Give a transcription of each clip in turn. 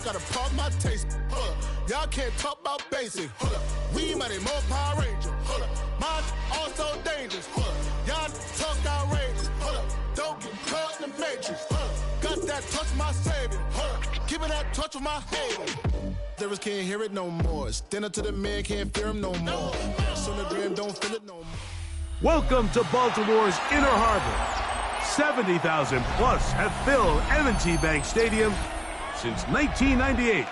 Gotta pump my taste. Hold up. Y'all can't talk about basic. Hold up. We mighty more Power Ranger. Hold up. Mine also dangerous. Hold up. Y'all talk outrageous. Hold up. Don't get caught in the matrix. Hold up. Got that touch my savior. Hold up. Keeping that touch with my haters. Lyrics can't hear it no more. Stand up to the man, can't fear him no more. So the dream don't feel it no more. Welcome to Baltimore's Inner Harbor. 70,000 plus have filled M&T Bank Stadium since 1998,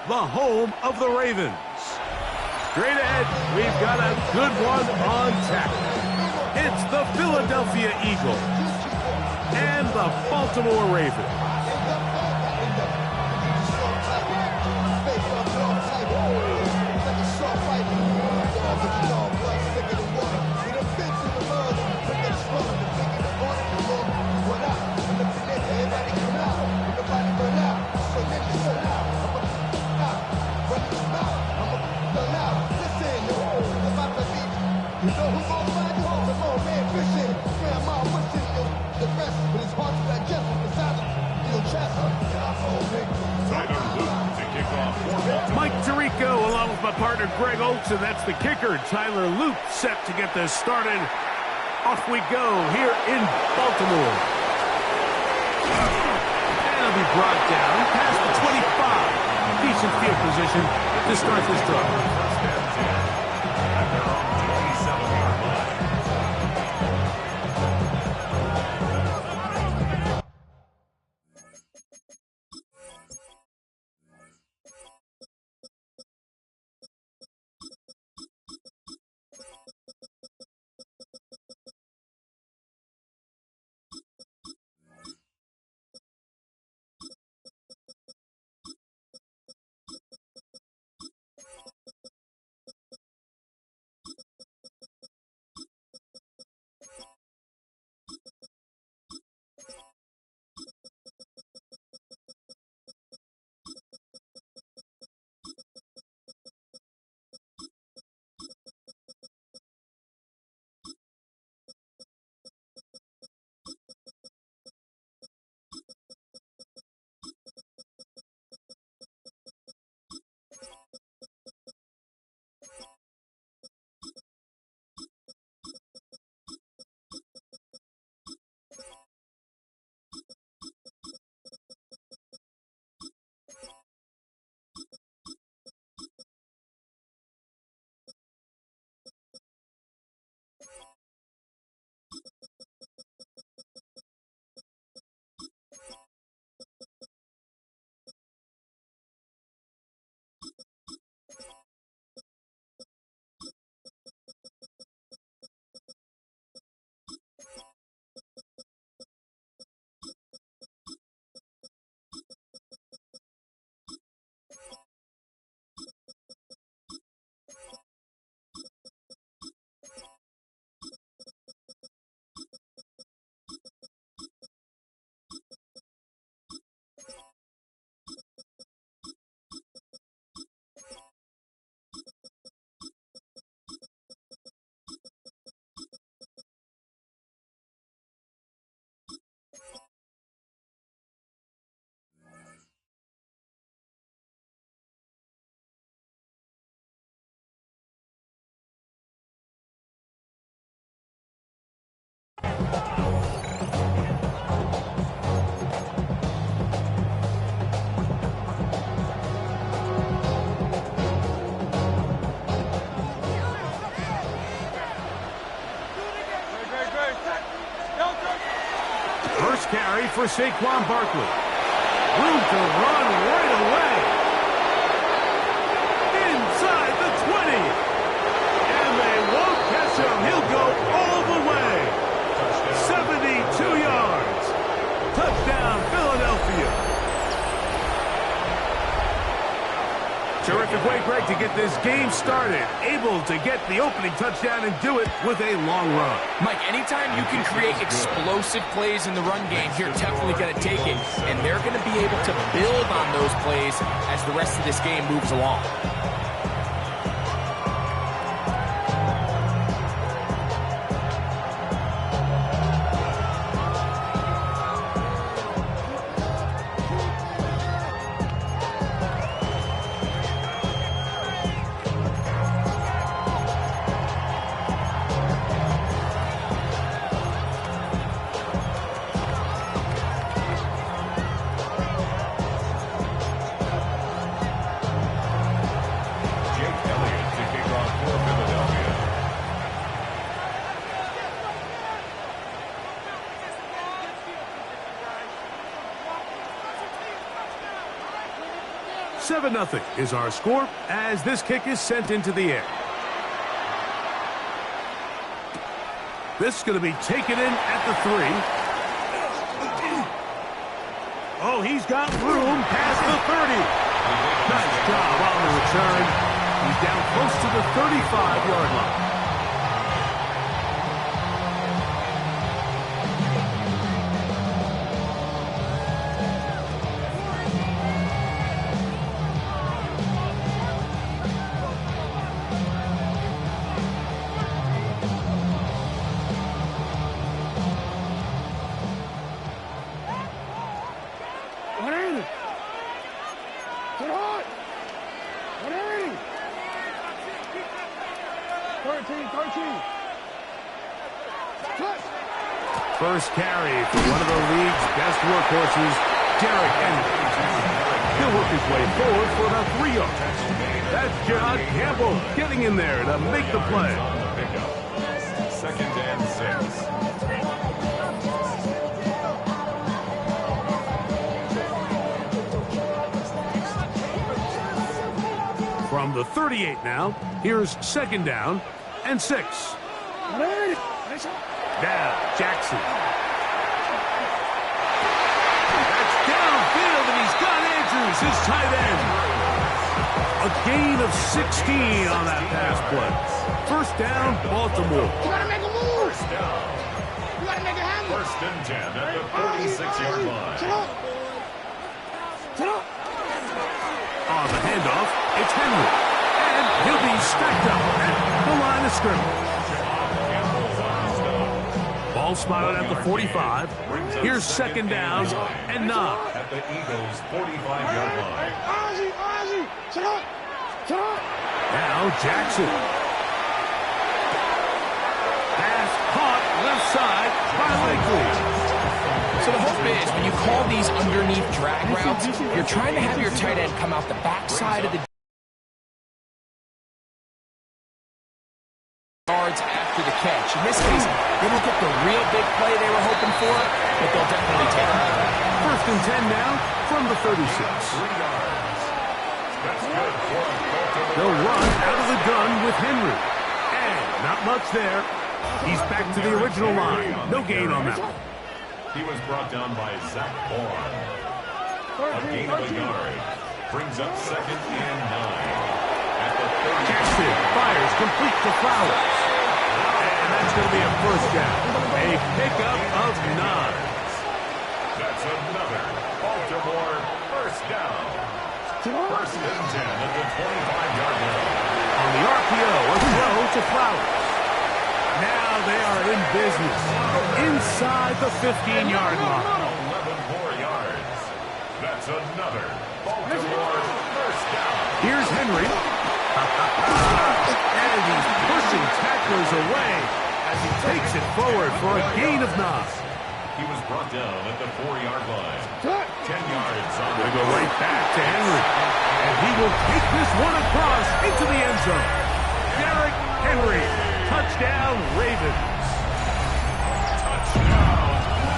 the home of the Ravens. Straight ahead, we've got a good one on tap. It's the Philadelphia Eagles and the Baltimore Ravens. Mike Tirico along with my partner Greg Oates, and that's the kicker Tyler Luke, set to get this started. Off we go here in Baltimore. And it'll be brought down past the 25. Decent field position to start this drive. First carry for Saquon Barkley. Room to run right away. Inside the 20. And they won't catch him. He'll go all the way. 72 yards. Touchdown, Philadelphia. Terrific way, Greg, to get this this game started, able to get the opening touchdown and do it with a long run. Mike, anytime you can create explosive plays in the run game, you're definitely going to take it. And they're going to be able to build on those plays as the rest of this game moves along. Seven 0 is our score as this kick is sent into the air. This is going to be taken in at the 3. Oh, he's got room past the 30. Nice job on the return. He's down close to the 35-yard line. First carry for one of the league's best workhorses, Derrick Henry. He'll work his way forward for about 3 yards. That's John Campbell getting in there to make the play. Second and 6. From the 38 now, here's second down and 6. Now, Jackson. That's downfield, and he's got Andrews, his tight end. A gain of 16 on that pass play. First down, Baltimore. You gotta make a move. First down. You gotta make it happen. First and 10 at the 46-yard line. Sit up. Sit up. On the handoff, it's Henry. And he'll be stacked up at the line of scrimmage. Ball spotted at the 45. Here's second down and 9. At the Eagles' 45-yard line. Ozzy, sit up. Sit up. Now Jackson. Pass caught left side by Likely. So the hope is when you call these underneath drag routes, you're trying to have your tight end come out the backside of the yards after the catch. In this case, they don't get the real big play they were hoping for, but they'll definitely take it. First and 10 now from the 36. 3 yards. That's good for They'll run out of the gun with Henry. And not much there. He's back to the original line. No gain on that one. He was brought down by Zach Bourne. A gain of a yard. Brings up second and 9. At the 30. Jackson fires complete to Flowers. And that's going to be a first down. A pickup of 9. That's another Baltimore first down. First and 10 at the 25-yard line. On the RPO, a throw to Flowers. Now they are in business. Inside the 15-yard line. 11 more yards. That's another Baltimore first down. Here's Henry. And he's pushing tacklers away as he takes it forward for a gain of 9. He was brought down at the 4-yard line. 10 yards on They go right back to Henry. And he will take this one across into the end zone. Derrick Henry. Touchdown, Ravens.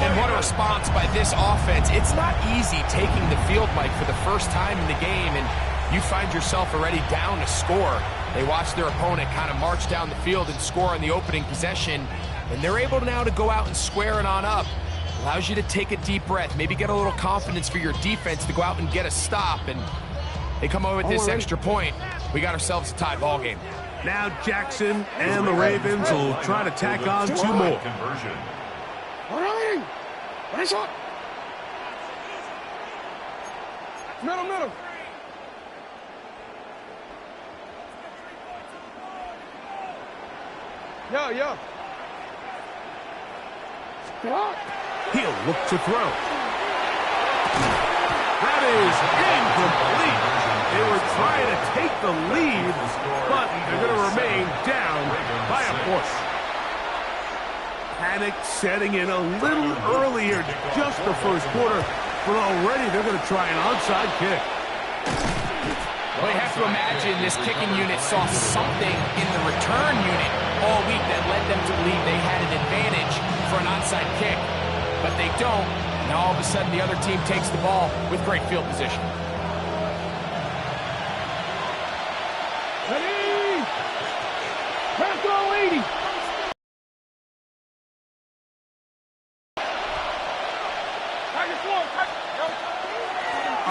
And what a response by this offense. It's not easy taking the field, Mike, for the first time in the game, and you find yourself already down a score. They watch their opponent kind of march down the field and score on the opening possession, and they're able now to go out and square it on up. Allows you to take a deep breath, maybe get a little confidence for your defense to go out and get a stop, and they come over with this extra point. we got ourselves a tie ball game. Now Jackson and the Ravens will try to tack on 2 more. Conversion. All right. Nice shot. Middle. Yeah. He'll look to throw. That is incomplete. They were trying to take the lead, but they're going to remain down by a point. Panic setting in a little earlier, just the first quarter, but already they're going to try an onside kick. Well, you have to imagine this kicking unit saw something in the return unit all week that led them to believe they had an advantage for an onside kick, but they don't. Now all of a sudden the other team takes the ball with great field position. Ready. Let's go, 80.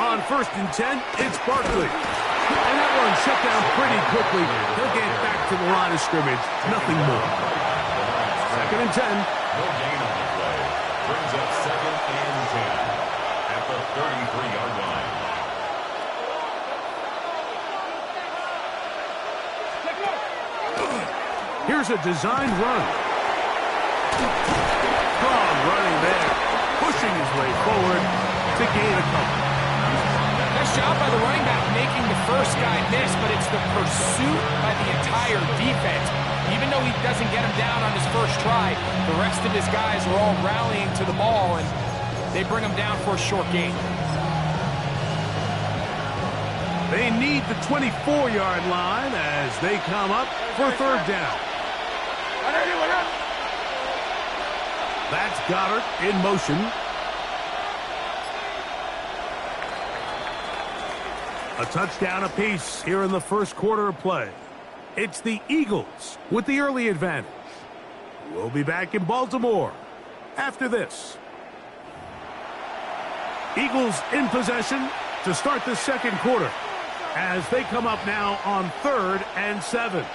On 1st and 10, it's Barkley. And that one shut down pretty quickly. He'll get back to the line of scrimmage. Nothing more. 2nd and 10. No gain on the play. Brings up 2nd and 10 at the 33-yard line. Here's a designed run. Strong running there. Pushing his way forward to gain a couple. Nice job by the running back making the first guy miss, but it's the pursuit by the entire defense. Even though he doesn't get him down on his first try, the rest of his guys are all rallying to the ball, and they bring him down for a short gain. They need the 24-yard line as they come up for 3rd down. That's Goddard in motion. A touchdown apiece here in the first quarter of play. It's the Eagles with the early advantage. We'll be back in Baltimore after this. Eagles in possession to start the 2nd quarter as they come up now on 3rd and 7.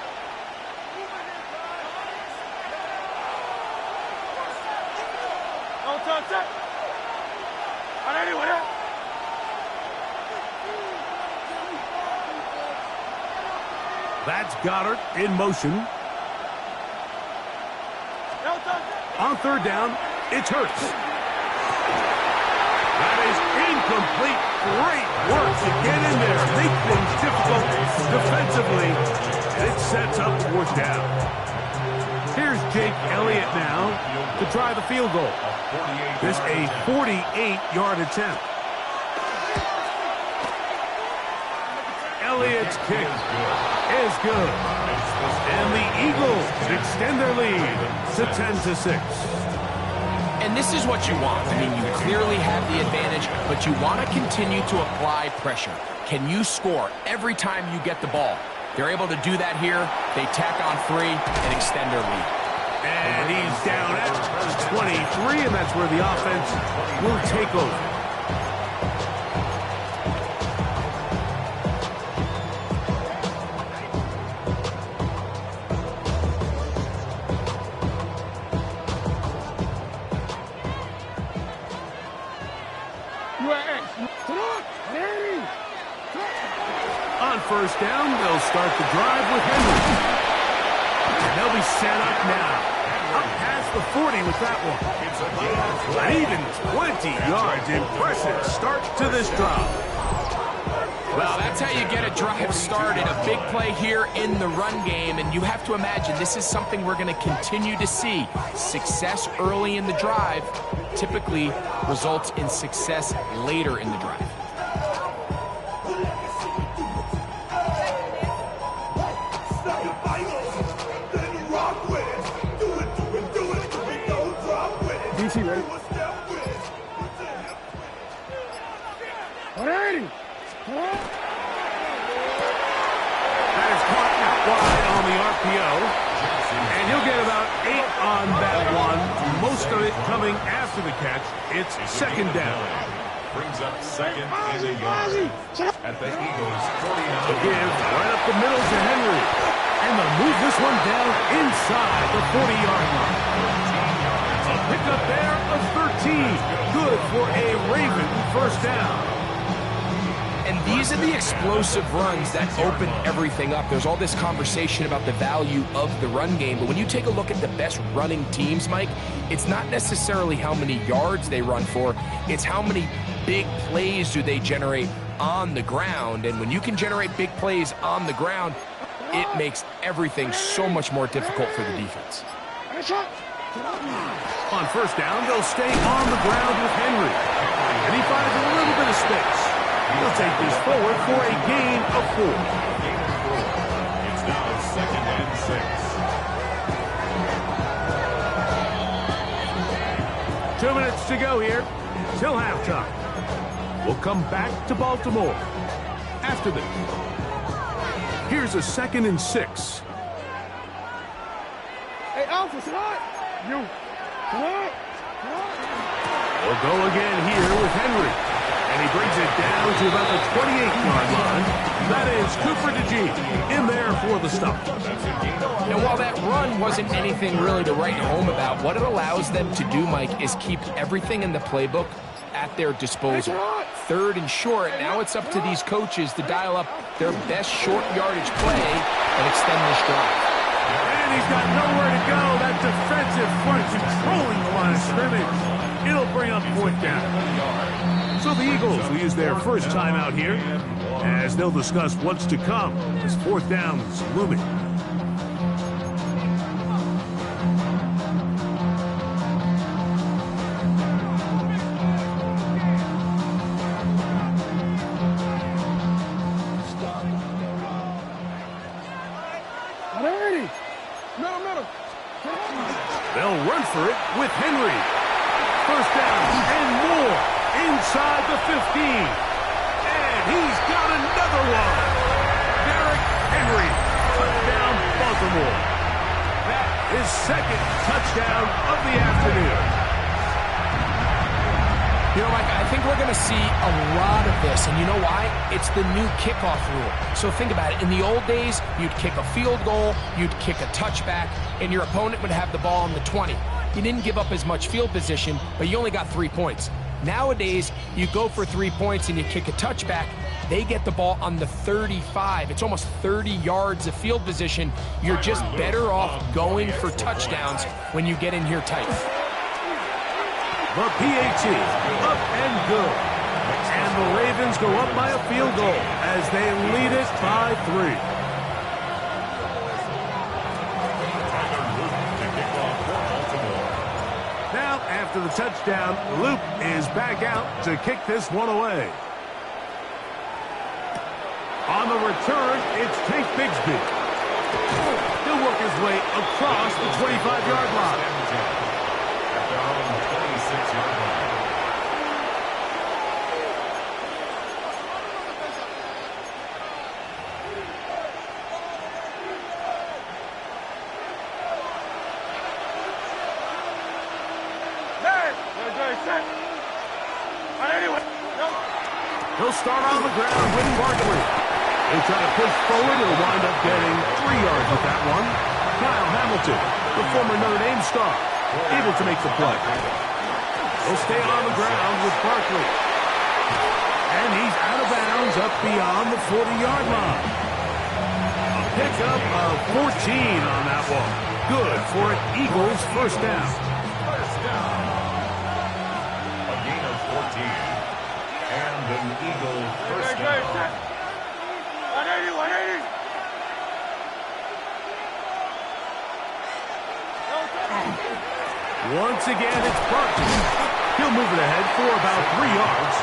That's Goddard in motion. On 3rd down, it's Hurts. That is incomplete. Great work to get in there, make things difficult defensively, and it sets up 4th down. Here's Jake Elliott now to try the field goal. This a 48-yard attempt. Elliott's kick is good. And the Eagles extend their lead to 10-6. And this is what you want. I mean, you clearly have the advantage, but you want to continue to apply pressure. Can you score every time you get the ball? They're able to do that here. They tack on 3 and extend their lead. And he's down at 23, and that's where the offense will take over. On 1st down, they'll start the drive with Henry. And they'll be set up now. Up past the 40 with that one. An even 20 yards. Impressive start to this drive. Well, that's how you get a drive started. A big play here in the run game, and you have to imagine this is something we're going to continue to see. Success early in the drive typically results in success later in the drive. DC ready? 180. That is caught out wide on the RPO. And he'll get about 8 on that one. Most of it coming after the catch. It's 2nd down. Brings up second and a yard. At the Eagles' 49. The give right up the middle to Henry. And they'll move this one down inside the 40-yard line. A pickup there of 13. Good for a Raven first down. And these are the explosive runs that open everything up. There's all this conversation about the value of the run game, but when you take a look at the best running teams, Mike, it's not necessarily how many yards they run for, it's how many big plays do they generate on the ground. And when you can generate big plays on the ground, it makes everything so much more difficult for the defense. On first down, they'll stay on the ground with Henry. And he finds a little bit of space. He'll take this forward for a gain of 4. It's now second and 6. 2 minutes to go here till halftime. We'll come back to Baltimore after this. Here's a 2nd and 6. Hey, Alpha, what? You. What? We'll go again here with Henry. And he brings it down to about the 28-yard line. That is Cooper DeJean in there for the stop. And while that run wasn't anything really to write home about, what it allows them to do, Mike, is keep everything in the playbook at their disposal. 3rd and short, now it's up to these coaches to dial up their best short yardage play and extend this drive. And he's got nowhere to go. That defensive front controlling the line of scrimmage. It'll bring up 4th down. So the Eagles will use their first time out here as they'll discuss what's to come as 4th down is looming. They'll run for it with Henry. First down and more inside the 15. And he's got another one. Derrick Henry, touchdown Baltimore. That is 2nd touchdown of the afternoon. You know, Mike, I think we're going to see a lot of this, and you know why? It's the new kickoff rule. So think about it. In the old days, you'd kick a field goal, you'd kick a touchback, and your opponent would have the ball on the 20. You didn't give up as much field position, but you only got 3 points. Nowadays, you go for 3 points and you kick a touchback, they get the ball on the 35. It's almost 30 yards of field position. You're just better off going for touchdowns when you get in here tight. The PAT, up and good. And the Ravens go up by a field goal as they lead it by 3. Now, after the touchdown, Luke is back out to kick this one away. On the return, it's Tank Bigsby. He'll work his way across the 25-yard line. He'll start on the ground with Barkley. They try to push forward. He'll wind up getting 3 yards with that one. Kyle Hamilton, the former Notre Dame star, able to make the play. He'll stay on the ground with Barkley. And he's out of bounds up beyond the 40-yard line. A pickup of 14 on that one. Good for an Eagles first down. First down. A gain of 14. And an Eagle first down. 180, 180. Once again, it's Barkley. He'll move it ahead for about 3 yards.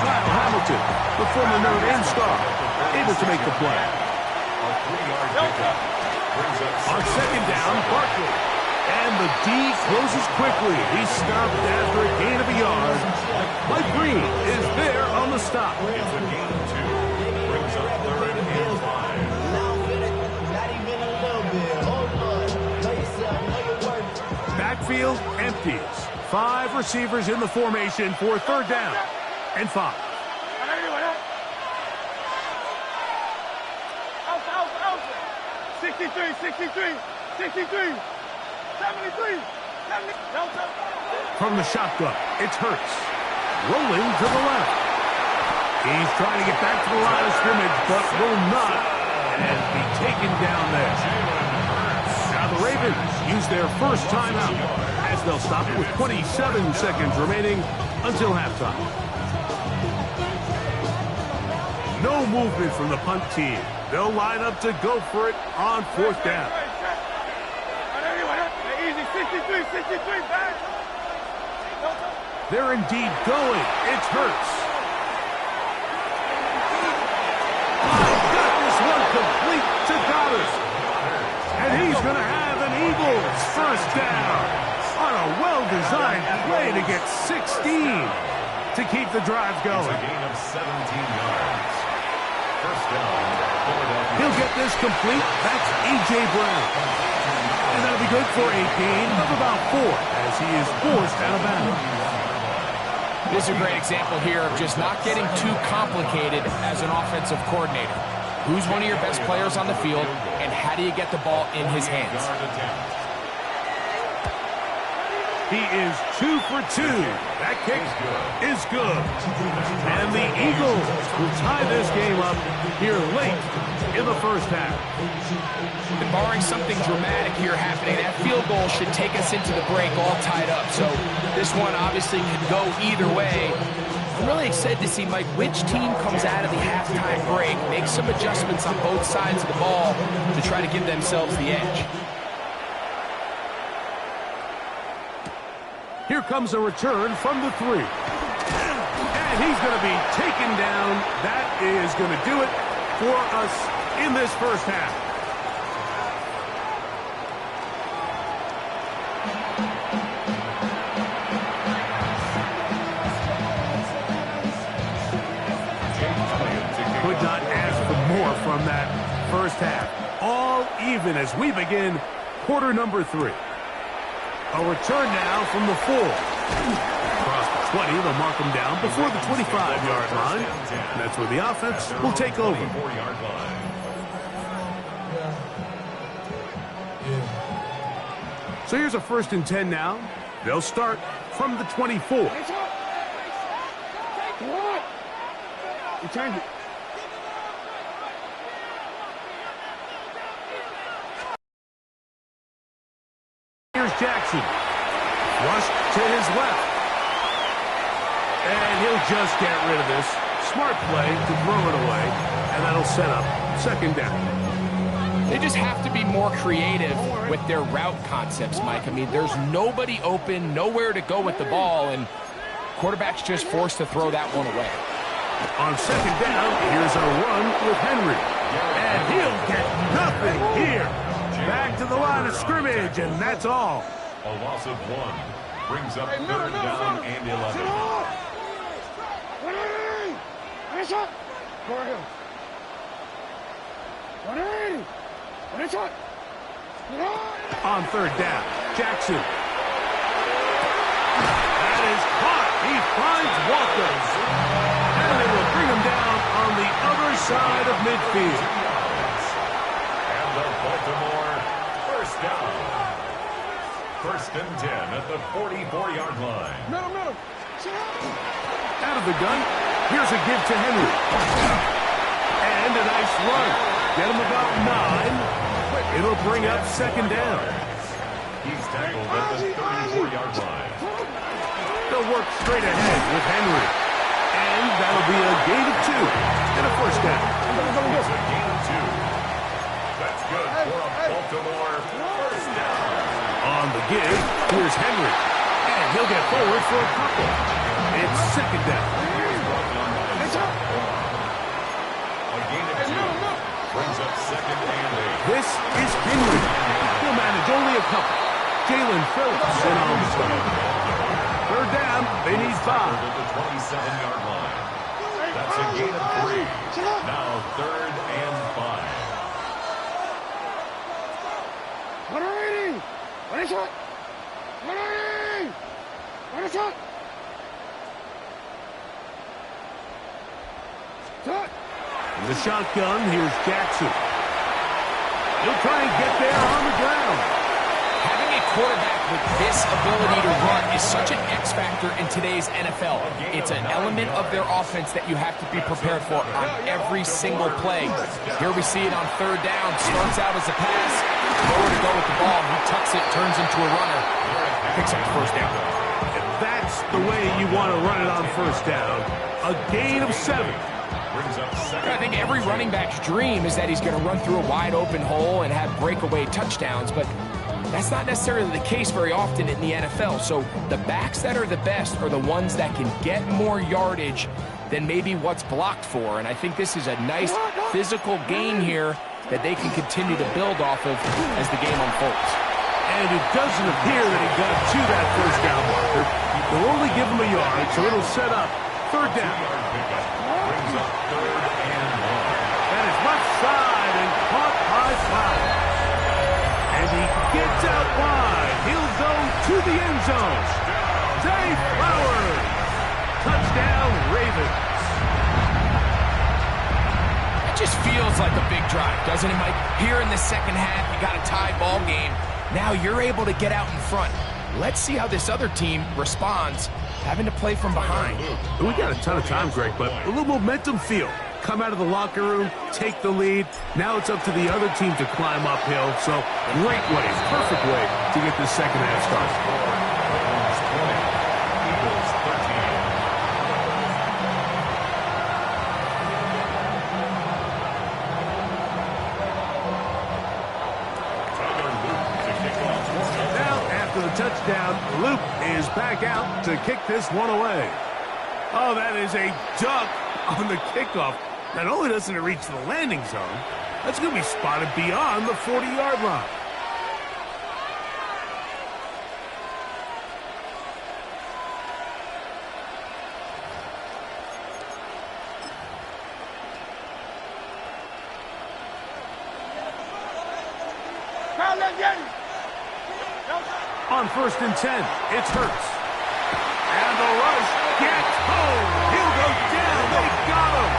Kyle Hamilton, the former Notre Dame star, able to make the play. A 3-yard pickup. Brings up On second down, Barkley. And the D closes quickly. He's stopped after a gain of a yard. Mike Green is there on the stop. It's a gain of 2. Brings up 3rd and 5. Backfield empties. 5 receivers in the formation for 3rd down. and 5. 63, 63, 63, 73, 70. From the shotgun, it's Hurts. Rolling to the left. He's trying to get back to the line of scrimmage, but will not, and be taken down there. Now the Ravens use their first timeout, as they'll stop it with 27 seconds remaining until halftime. No movement from the punt team. They'll line up to go for it on 4th down. Easy, 63, 63, back. They're indeed going. It's Hurts. Got this one complete to Goddard. And he's going to have an Eagles first down on a well-designed play to get 16 to keep the drive going. It's a gain of 17 yards. First down, Philadelphia. He'll get this complete. That's A.J. Brown. And that'll be good for a gain of about 4 as he is forced out of bounds. This is a great example here of just not getting too complicated as an offensive coordinator. Who's one of your best players on the field, and how do you get the ball in his hands? He is 2 for 2. That kick is good. And the Eagles will tie this game up here late in the first half. And barring something dramatic here happening, that field goal should take us into the break all tied up. So this one obviously could go either way. I'm really excited to see, Mike, which team comes out of the halftime break, makes some adjustments on both sides of the ball to try to give themselves the edge. Here comes a return from the 3. And he's going to be taken down. That is going to do it for us in this first half. Could not ask for more from that first half. All even as we begin quarter number 3. A return now from the 4. Across the 20, they'll mark them down before the 25-yard line. And that's where the offense will take over. So here's a 1st and 10 now. They'll start from the 24. You change it. Here's Jackson. Rushed to his left. And he'll just get rid of this. Smart play to throw it away. And that'll set up 2nd down. They just have to be more creative with their route concepts, Mike. I mean, there's nobody open, nowhere to go with the ball, and quarterback's just forced to throw that one away. On 2nd down, here's a run with Henry. And he'll get nothing here. Back to the line of scrimmage, and that's all. A loss of 1 brings up 3rd down and 11. Nice shot. Go ahead. 180. Nice shot. On 3rd down, Jackson. That is caught. He finds Walker. And they will bring him down on the other side of midfield. And the Baltimore first down. 1st and 10 at the 44-yard line. Middle. Out of the gun, here's a give to Henry. And a nice run. Get him about 9. It'll bring up 2nd down. He's tackled at the 34-yard line. They'll work straight ahead with Henry. And that'll be a gain of 2 and a 1st down. It's a gain of 2. That's good for a Baltimore first down. On the give, here's Henry. And he'll get forward for a couple. It's 2nd down. A gain of 2 brings up 2nd and 8. This is Henry. He'll manage only a couple. Jalen Phillips in on the start. 3rd down, they need 5. At the 27-yard line. That's a gain of 3. Now 3rd and 5. 180. Nice shot. 180. Nice shot. The shotgun, here's Jackson. He'll try and get there on the ground. Having a quarterback with this ability to run is such an X factor in today's NFL. It's an element of their offense that you have to be prepared for on every single play. Here we see it on third down. Starts out as a pass. Nowhere to go with the ball. He tucks it, turns into a runner. Picks up the first down. And that's the way you want to run it on first down. A gain of 7. I think every running back's dream is that he's going to run through a wide open hole and have breakaway touchdowns, but that's not necessarily the case very often in the NFL. So the backs that are the best are the ones that can get more yardage than maybe what's blocked for. And I think this is a nice physical gain here that they can continue to build off of as the game unfolds. And it doesn't appear that he got to that first down marker. They'll only give him a yard, so it'll set up third down. That is left side and caught by Flowers. And he gets out wide. He'll go to the end zone. Zay Flowers. Touchdown, Ravens. It just feels like a big drive, doesn't it, Mike? Here in the second half, you got a tie ball game. Now you're able to get out in front. Let's see how this other team responds, having to play from behind. We got a ton of time, Greg, but a little momentum feel. Come out of the locker room, take the lead. Now it's up to the other team to climb uphill. So great way, perfect way to get this second half started. Touchdown. Luke is back out to kick this one away. Oh, that is a duck on the kickoff. Not only doesn't it reach the landing zone, that's going to be spotted beyond the 40-yard line. On 1st and 10, it's Hurts. And the rush gets home. He'll go down. They got him.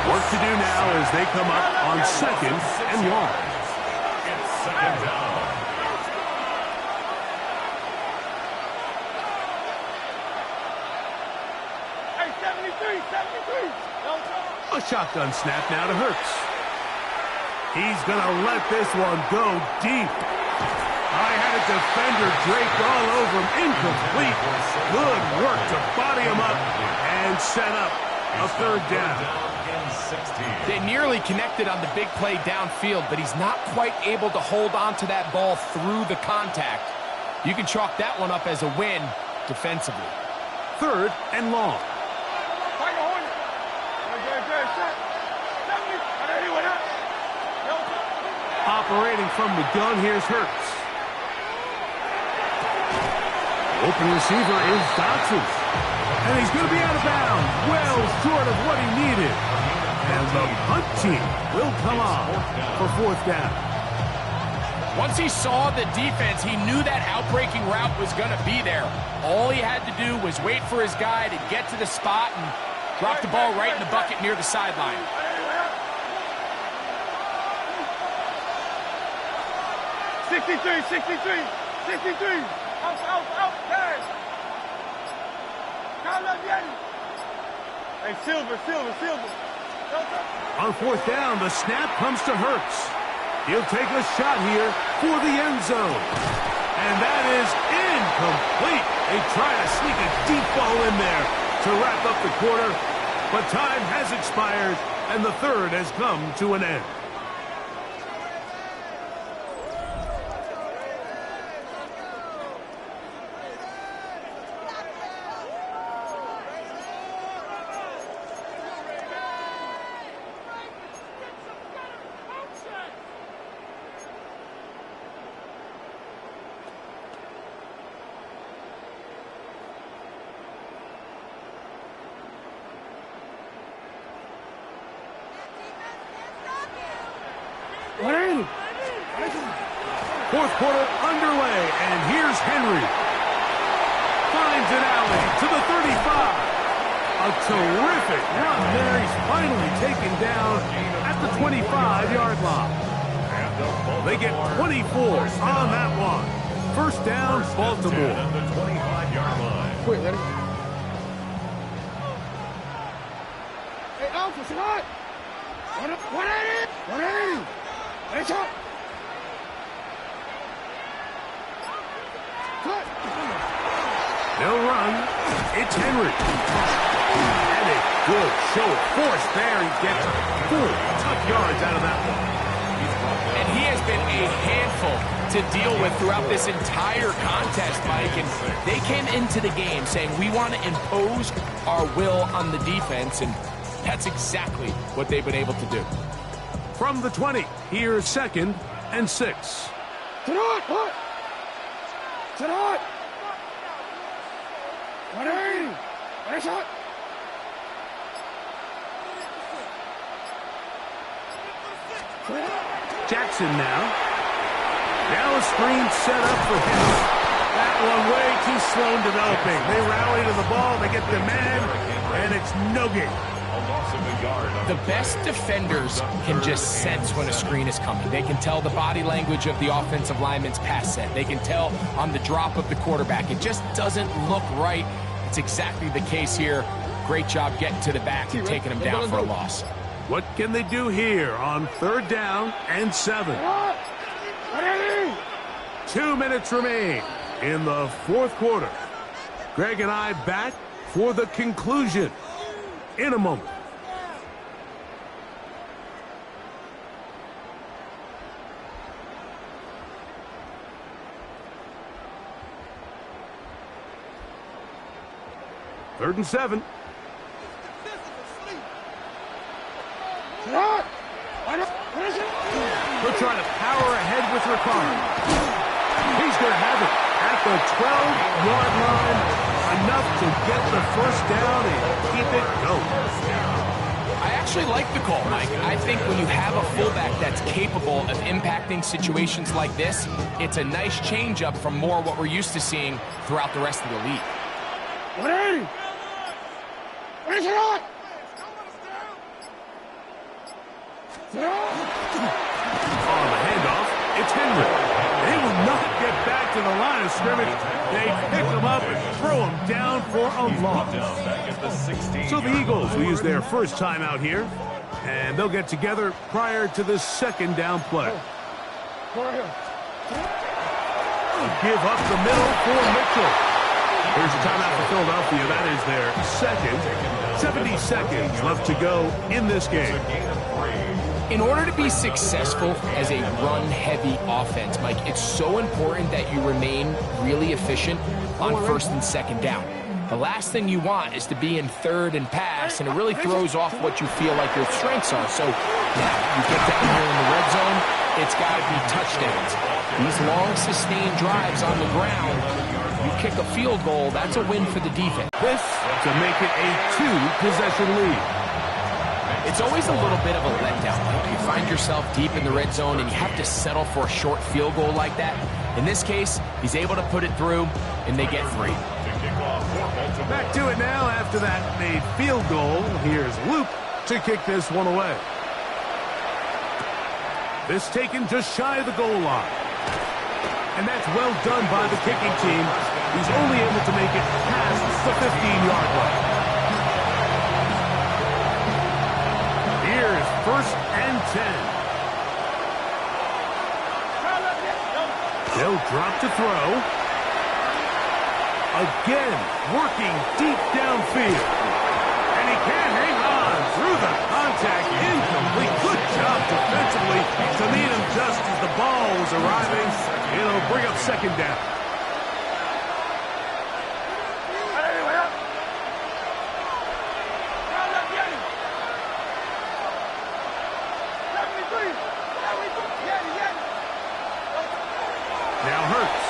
Work to do now as they come up on 2nd and 1. It's 2nd down. Hey, 73. A shotgun snap now to Hurts. He's going to let this one go deep. I had a defender draped all over him. Incomplete. Good work to body him up and set up a third down. They nearly connected on the big play downfield, but he's not quite able to hold on to that ball through the contact. You can chalk that one up as a win defensively. 3rd and long. Operating from the gun, here's Hurts. Open receiver is Dotson. And he's going to be out of bounds. Well short of what he needed. And the punt team will come on for 4th down. Once he saw the defense, he knew that outbreaking route was going to be there. All he had to do was wait for his guy to get to the spot and drop the ball right in the bucket near the sideline. 63. Out, pass. Hey, Silver. On 4th down, the snap comes to Hurts. He'll take a shot here for the end zone. And that is incomplete. They try to sneak a deep ball in there to wrap up the quarter. But time has expired, and the 3rd has come to an end. Fourth quarter underway, and here's Henry. Finds an alley to the 35. A A terrific run there. He's finally taken down at the 25-yard line. They get 24 on that one. First down, Baltimore. At the 25-yard line. Quick, ready? Hey, Alpha, Shabbat! 180! 180! Let's up! Cut! They'll run. It's Henry. And a good show of force there. He gets 4 tough yards out of that one. And he has been a handful to deal with throughout this entire contest, Mike. And they came into the game saying, we want to impose our will on the defense, and that's exactly what they've been able to do. From the 20, here's 2nd and 6. Sit on! What? Sit on! 180! Let's up! Jackson now. Now a screen set up for him. That one way too slow in developing. They rally to the ball, they get the man, and it's no gain. A loss of a yard. The best defenders can just sense when a screen is coming. They can tell the body language of the offensive lineman's pass set. They can tell on the drop of the quarterback. It just doesn't look right. It's exactly the case here. Great job getting to the back and taking them down for a loss. What can they do here on 3rd down and 7? 2 minutes remain in the 4th quarter. Greg and I back for the conclusion in a moment. Third and 7. They'll try to power ahead with Ricard. He's going to have it at the 12-yard line. Enough to get the first down and keep it going. I actually like the call, Mike. I think when you have a fullback that's capable of impacting situations like this, it's a nice change-up from more what we're used to seeing throughout the rest of the league. 180! Where's it on? On the handoff, it's Henry. They will not get back to the line of scrimmage. They pick him up and throw him down for a loss. Back at the 16. So the Eagles will use their first time out here, and they'll get together prior to the 2nd down play. Give up the middle for Mitchell. Here's a timeout for Philadelphia. That is their 2nd. 70 seconds left to go in this game. In order to be successful as a run-heavy offense, Mike, it's so important that you remain really efficient on 1st and 2nd down. The last thing you want is to be in 3rd and pass, and it really throws off what you feel like your strengths are. So now you get down here in the red zone, it's got to be touchdowns. These long, sustained drives on the ground, you kick a field goal, that's a win for the defense. This to make it a 2-possession lead. It's always a little bit of a letdown. Like you find yourself deep in the red zone and you have to settle for a short field goal like that. In this case, he's able to put it through, and they get 3. Back to it now after that made field goal. Here's Luke to kick this one away. This taken just shy of the goal line. And that's well done by the kicking team. He's only able to make it past the 15-yard line. Here's 1st and 10. They'll drop to throw. Again, working deep downfield. And he can't hang on through the contact. Incomplete. Good job defensively to meet him just as the ball was arriving. It'll bring up 2nd down. Now Hurts.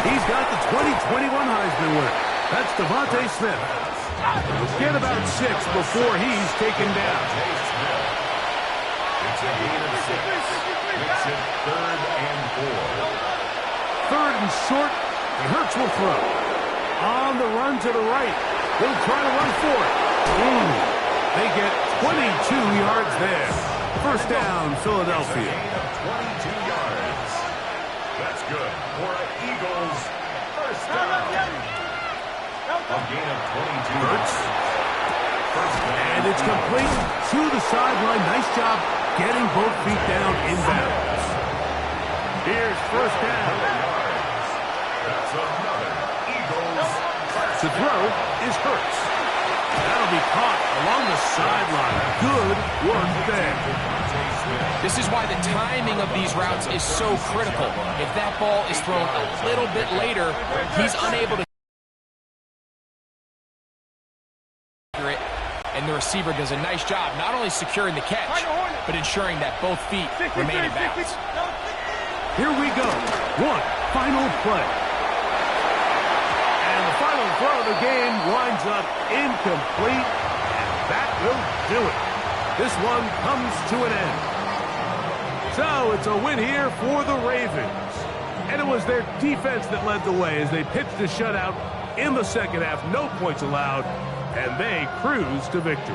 He's got the 2021 Heisman winner. That's Devontae Smith. Get about 6 before he's taken down. It's a gain of 6. Makes it 3rd and 4. 3rd and short, and Hurts will throw. On the run to the right. They'll try to run for it. They get 22 yards there. First down, Philadelphia. Gain of 22 yards. That's good for an Eagles first down. A gain of 22 yards. And it's complete to the sideline. Nice job getting both feet down in bounds. Here's first down. That's another Eagles. The throw is Hurts. That'll be caught along the sideline. Good work there. This is why the timing of these routes is so critical. If that ball is thrown a little bit later, he's unable to it, and the receiver does a nice job not only securing the catch, but ensuring that both feet remain in bounds. Here we go. One final play. And the final throw of the game winds up incomplete, and that will do it. This one comes to an end. So it's a win here for the Ravens. And it was their defense that led the way as they pitched a shutout in the second half. No points allowed, and they cruise to victory.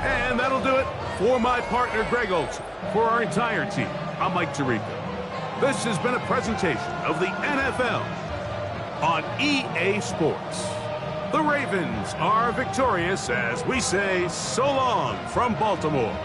And that'll do it for my partner, Greg Olson. For our entire team, I'm Mike Tirico. This has been a presentation of the NFL on EA Sports. The Ravens are victorious as we say so long from Baltimore.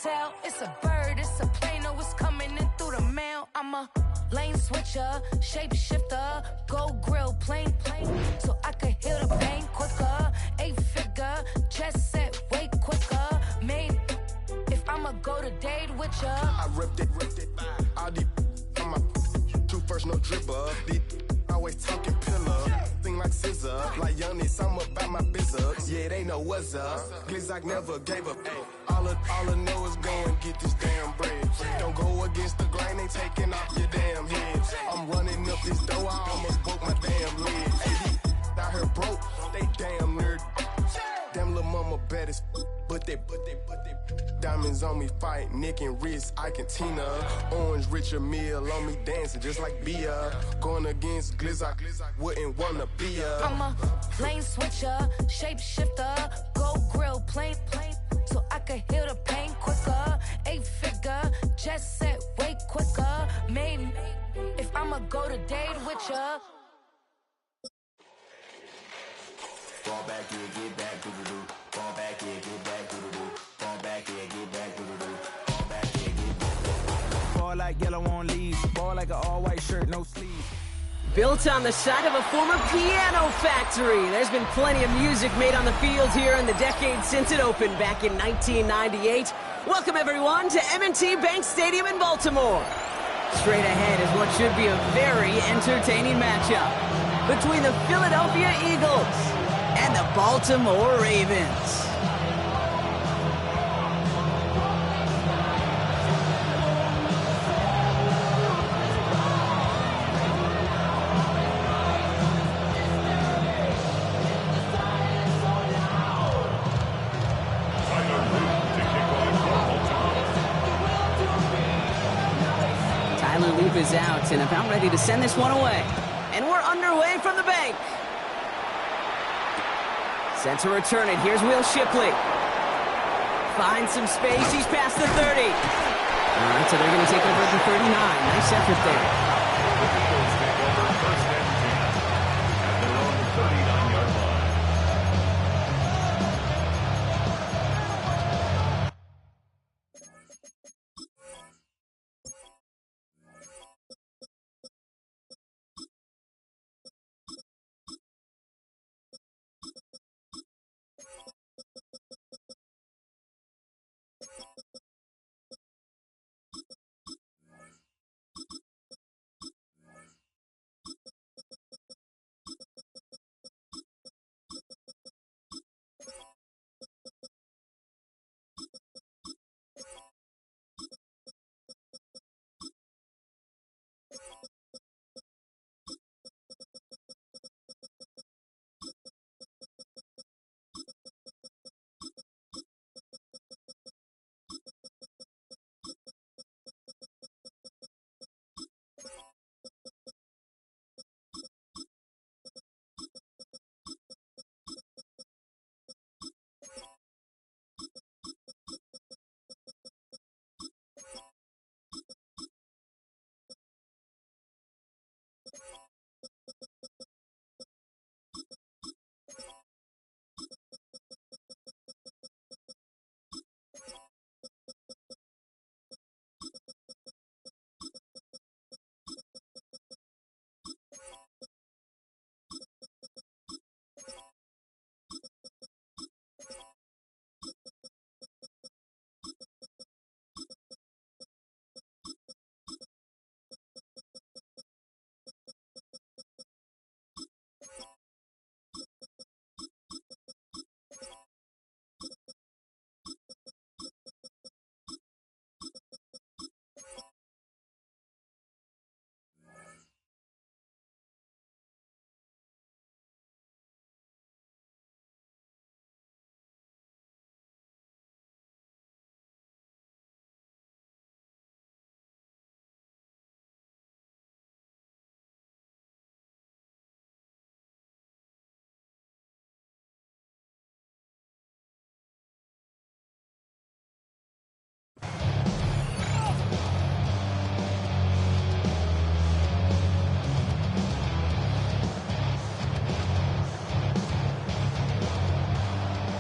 Tell. It's a bird, it's a plane, oh, it's coming in through the mail. I'm a lane switcher, shapeshifter, go grill, plane, so I could hear the pain quicker. 8-figure, chest set way quicker. Made if I'ma go to date with ya. I ripped it. All these on my two first, no dribble. These always talking pillar. Thing like scissor, like Giannis, I'm about my business. Yeah, they know what's up. Glizak never gave up. All I know is go and get this damn bread. Don't go against the grain, they taking off your damn head. Diamonds on me fight, Nick and wrist, Ike and Tina. Orange Richard Mill on me dancing just like Bia. Going against Glizzy, wouldn't wanna be a. I'm a lane switcher, shape shifter, go grill, plain, so I can heal the pain quicker. 8-figure, just set way quicker. Maybe if I'ma go to date with ya. Fall back here, get back, doo-doo-doo. Fall back here, get back, doo-doo-doo. Fall back here, get back, doo-doo-doo. Fall back here, get back. Ball like yellow on leaves. Ball like an all-white shirt, no sleeves. Built on the site of a former piano factory, there's been plenty of music made on the field here in the decade since it opened back in 1998. Welcome, everyone, to M&T Bank Stadium in Baltimore. Straight ahead is what should be a very entertaining matchup between the Philadelphia Eagles and the Baltimore Ravens. Is out and about ready to send this one away. And we're underway from the bank. Set to return it. Here's Will Shipley. Finds some space. He's past the 30. All right, so they're going to take over at the 39. Nice effort there. First and 10 at their own 39-yard line.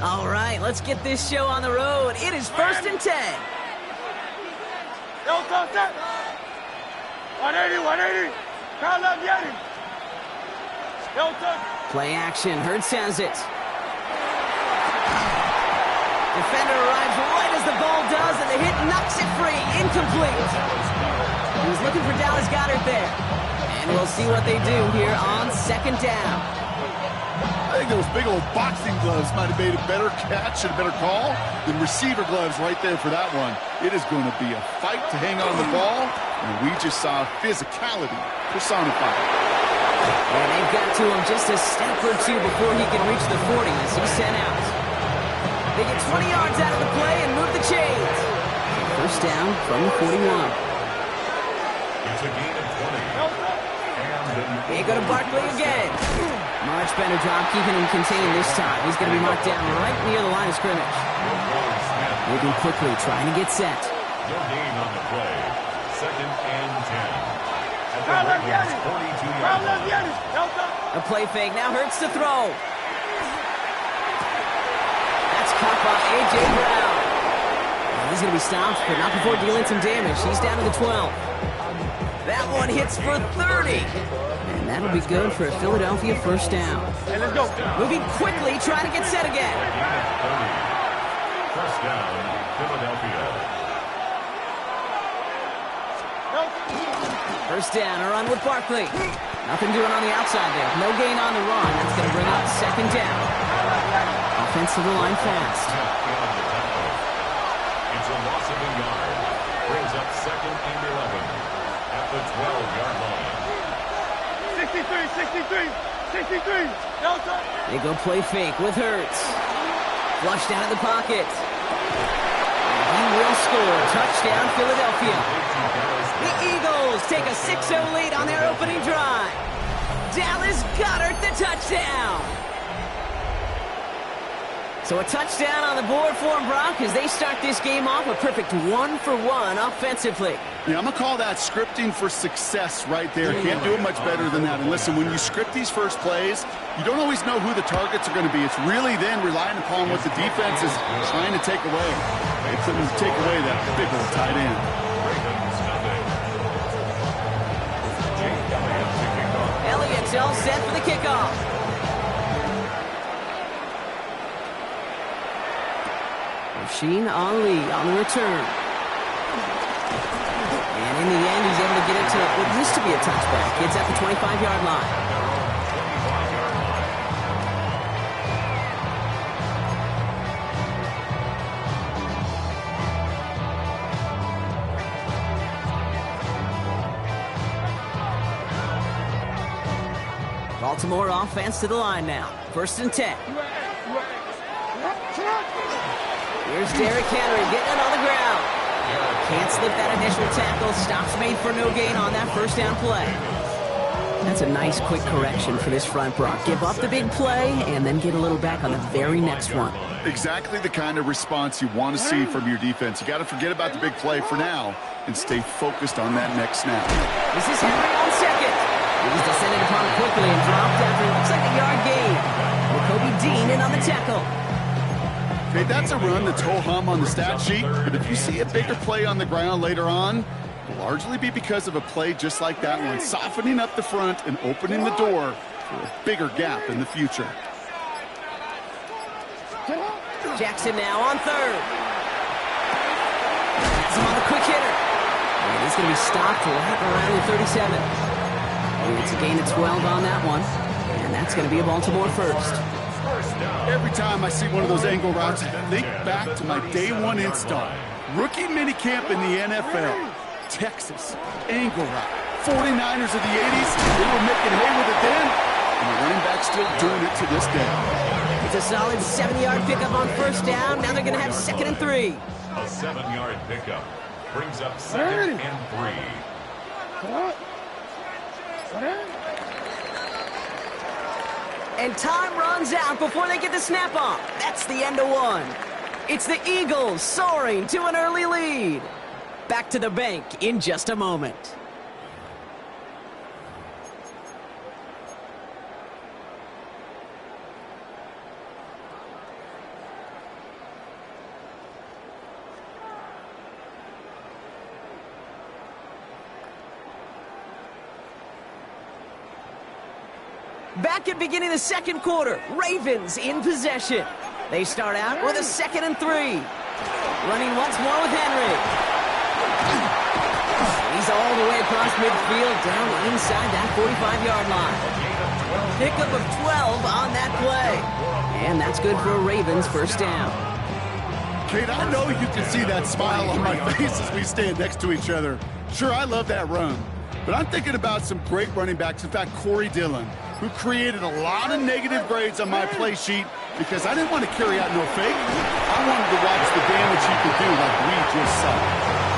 All right, let's get this show on the road. It is 1st and 10. 180. Crowd love Yeti. Play action. Hurts has it. Defender arrives right as the ball does, and the hit knocks it free. Incomplete. He was looking for Dallas Goedert there. And we'll see what they do here on 2nd down. I think those big old boxing gloves might have made a better catch and a better call than receiver gloves right there for that one. It is going to be a fight to hang on the ball, and we just saw physicality personified. And they've got to him just a step or two before he can reach the 40 as he's sent out. They get 20 yards out of the play and move the chains. first down from the 41. It's a gain of 20. They go to Barkley again. Much better job keeping him contained this time. He's going to be marked down right near the line of scrimmage. Moving quickly, trying to get set. No gain on the play. Second and 10. At the Ravens' 42-yard line. A play fake now hurts to throw. That's caught by A.J. Brown. He's going to be stopped, but not before dealing some damage. He's down to the 12. That one hits for 30. And that'll be good for a Philadelphia first down. Hey, let's go. Moving quickly, trying to get set again. First down, Philadelphia. First down, a run with Barkley. Nothing doing on the outside there. No gain on the run. That's going to bring up second down. Offense to the line fast. It's a loss of a yard. Brings up second and 11 at the 12-yard line. 63. Delta. They go play fake with Hurts. Flushed out of the pocket. And he will score. Touchdown, Philadelphia. The Eagles take a 6-0 lead on their opening drive. Dallas Goedert the touchdown. So a touchdown on the board for them, Brock, as they start this game off a perfect 1-for-1 offensively. Yeah, I'm going to call that scripting for success right there. Can't do it much better than that. And listen, when you script these first plays, you don't always know who the targets are going to be. It's really then relying upon what the defense is trying to take away. They couldn't take away that big old tight end. Elliott's all set for the kickoff. Rasheen Ali on the return. And in the end, he's able to get it to what used to be a touchback. It's at the 25-yard line. Baltimore offense to the line now. First and 10. Here's Derrick Henry getting it on the ground. Can't slip that initial tackle. Stops made for no gain on that first down play. That's a nice quick correction for this front, Brock. Give up the big play and then get a little back on the very next one. Exactly the kind of response you want to see from your defense. You got to forget about the big play for now and stay focused on that next snap. This is Henry on second. He's descended upon it quickly and dropped after it looks like a yard gain. Kobe Dean in on the tackle. Okay, that's a run that's ho-hum on the stat sheet, but if you see a bigger play on the ground later on, it'll largely be because of a play just like that one, softening up the front and opening the door for a bigger gap in the future. Jackson now on third. Has him on the quick hitter. And he's going to be stopped right around the 37. And it's a gain of 12 on that one, and that's going to be a Baltimore first. Every time I see one of those angle routes, I think back to my day one install. Rookie minicamp in the NFL. Texas, angle route. 49ers of the 80s, they were making hay with it then, and the running back's still doing it to this day. It's a solid 7-yard pickup on first down. Now they're going to have second and 3. A 7-yard pickup brings up second and 3. And time runs out before they get the snap off. That's the end of one. It's the Eagles soaring to an early lead. Back to the bank in just a moment. Back at beginning of the second quarter, Ravens in possession. They start out with a 2nd and 3. Running once more with Henry. He's all the way across midfield, down inside that 45-yard line. Pickup of 12 on that play. And that's good for a Ravens first down. Kate, I know you can see that smile on my face as we stand next to each other. Sure, I love that run. But I'm thinking about some great running backs. In fact, Corey Dillon, who created a lot of negative grades on my play sheet because I didn't want to carry out no fake. I wanted to watch the damage he could do like we just saw.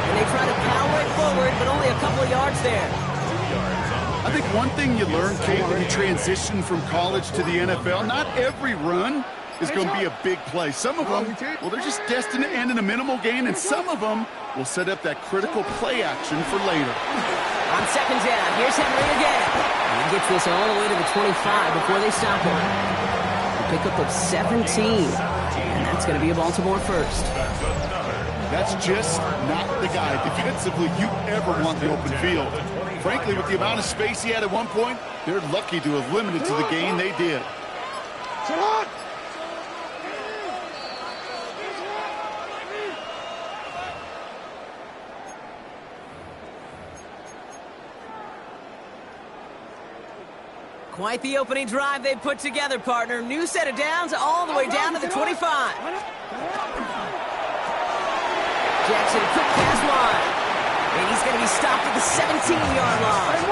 forward, but only a couple of yards there. I think one thing you learn, Kate, when you transition from college to the NFL, not every run is going to be a big play. Some of them, well, they're just destined to end in a minimal gain, and some of them will set up that critical play action for later. On second down, here's Henry again. And he gets this all the way to the 25 before they stop him. A pickup of 17, and that's going to be a Baltimore first. That's just not the guy defensively you ever want the open field. Frankly, with the amount of space he had at one point, they're lucky to have limited to the gain they did. Quite the opening drive they put together, partner. New set of downs all the way down to the 25. Jackson, quick pass line. And he's going to be stopped at the 17-yard line.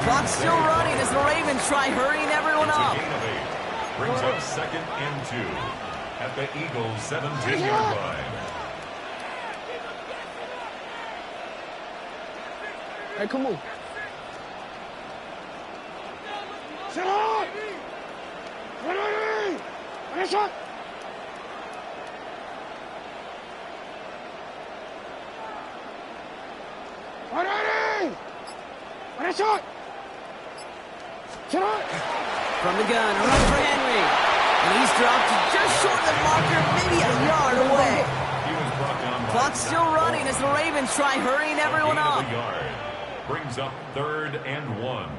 Clock's still running as the Ravens try hurrying everyone up. Brings up 2nd and 2 at the Eagles' 17-yard line. Hey, come on. Sit on! Ready! Ready, shot! Ready! Ready, shot! Sit on! From the gun, a run for Henry. And he's dropped just short of the marker, maybe a yard away. Clock's still running as the Ravens try hurrying everyone up. Brings up 3rd and 1.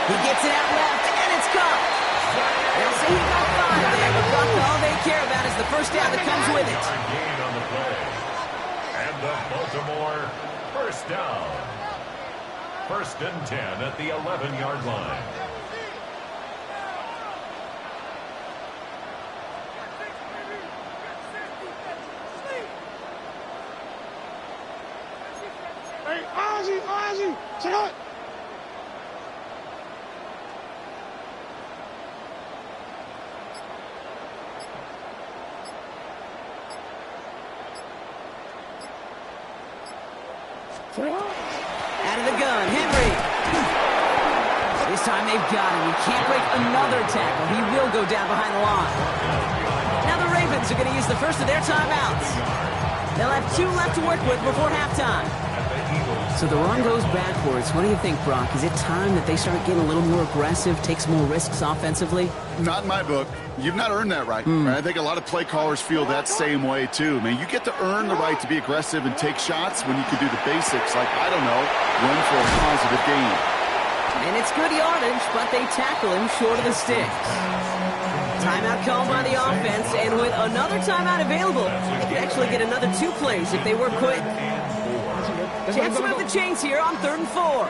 He gets it out left, and it's caught. They'll say he got 5 there, but Buck, all they care about is the first down that comes with it. Gain on the play. And the Baltimore first down. 1st and 10 at the 11-yard line. Hey, Ozzy, sit on! Out of the gun, Henry. This time they've got him. He can't break another tackle. He will go down behind the line. Now the Ravens are going to use the first of their timeouts. They'll have 2 left to work with before halftime. So the run goes backwards. What do you think, Brock? Is it time that they start getting a little more aggressive, take some more risks offensively? Not in my book. You've not earned that right. I think a lot of play callers feel that same way, too. Man, you get to earn the right to be aggressive and take shots when you can do the basics, like, I don't know, run for a positive gain. And it's good yardage, but they tackle him short of the sticks. Timeout called by the offense, and with another timeout available, they could actually get another 2 plays if they were quick. Chance to move the chains here on 3rd and 4.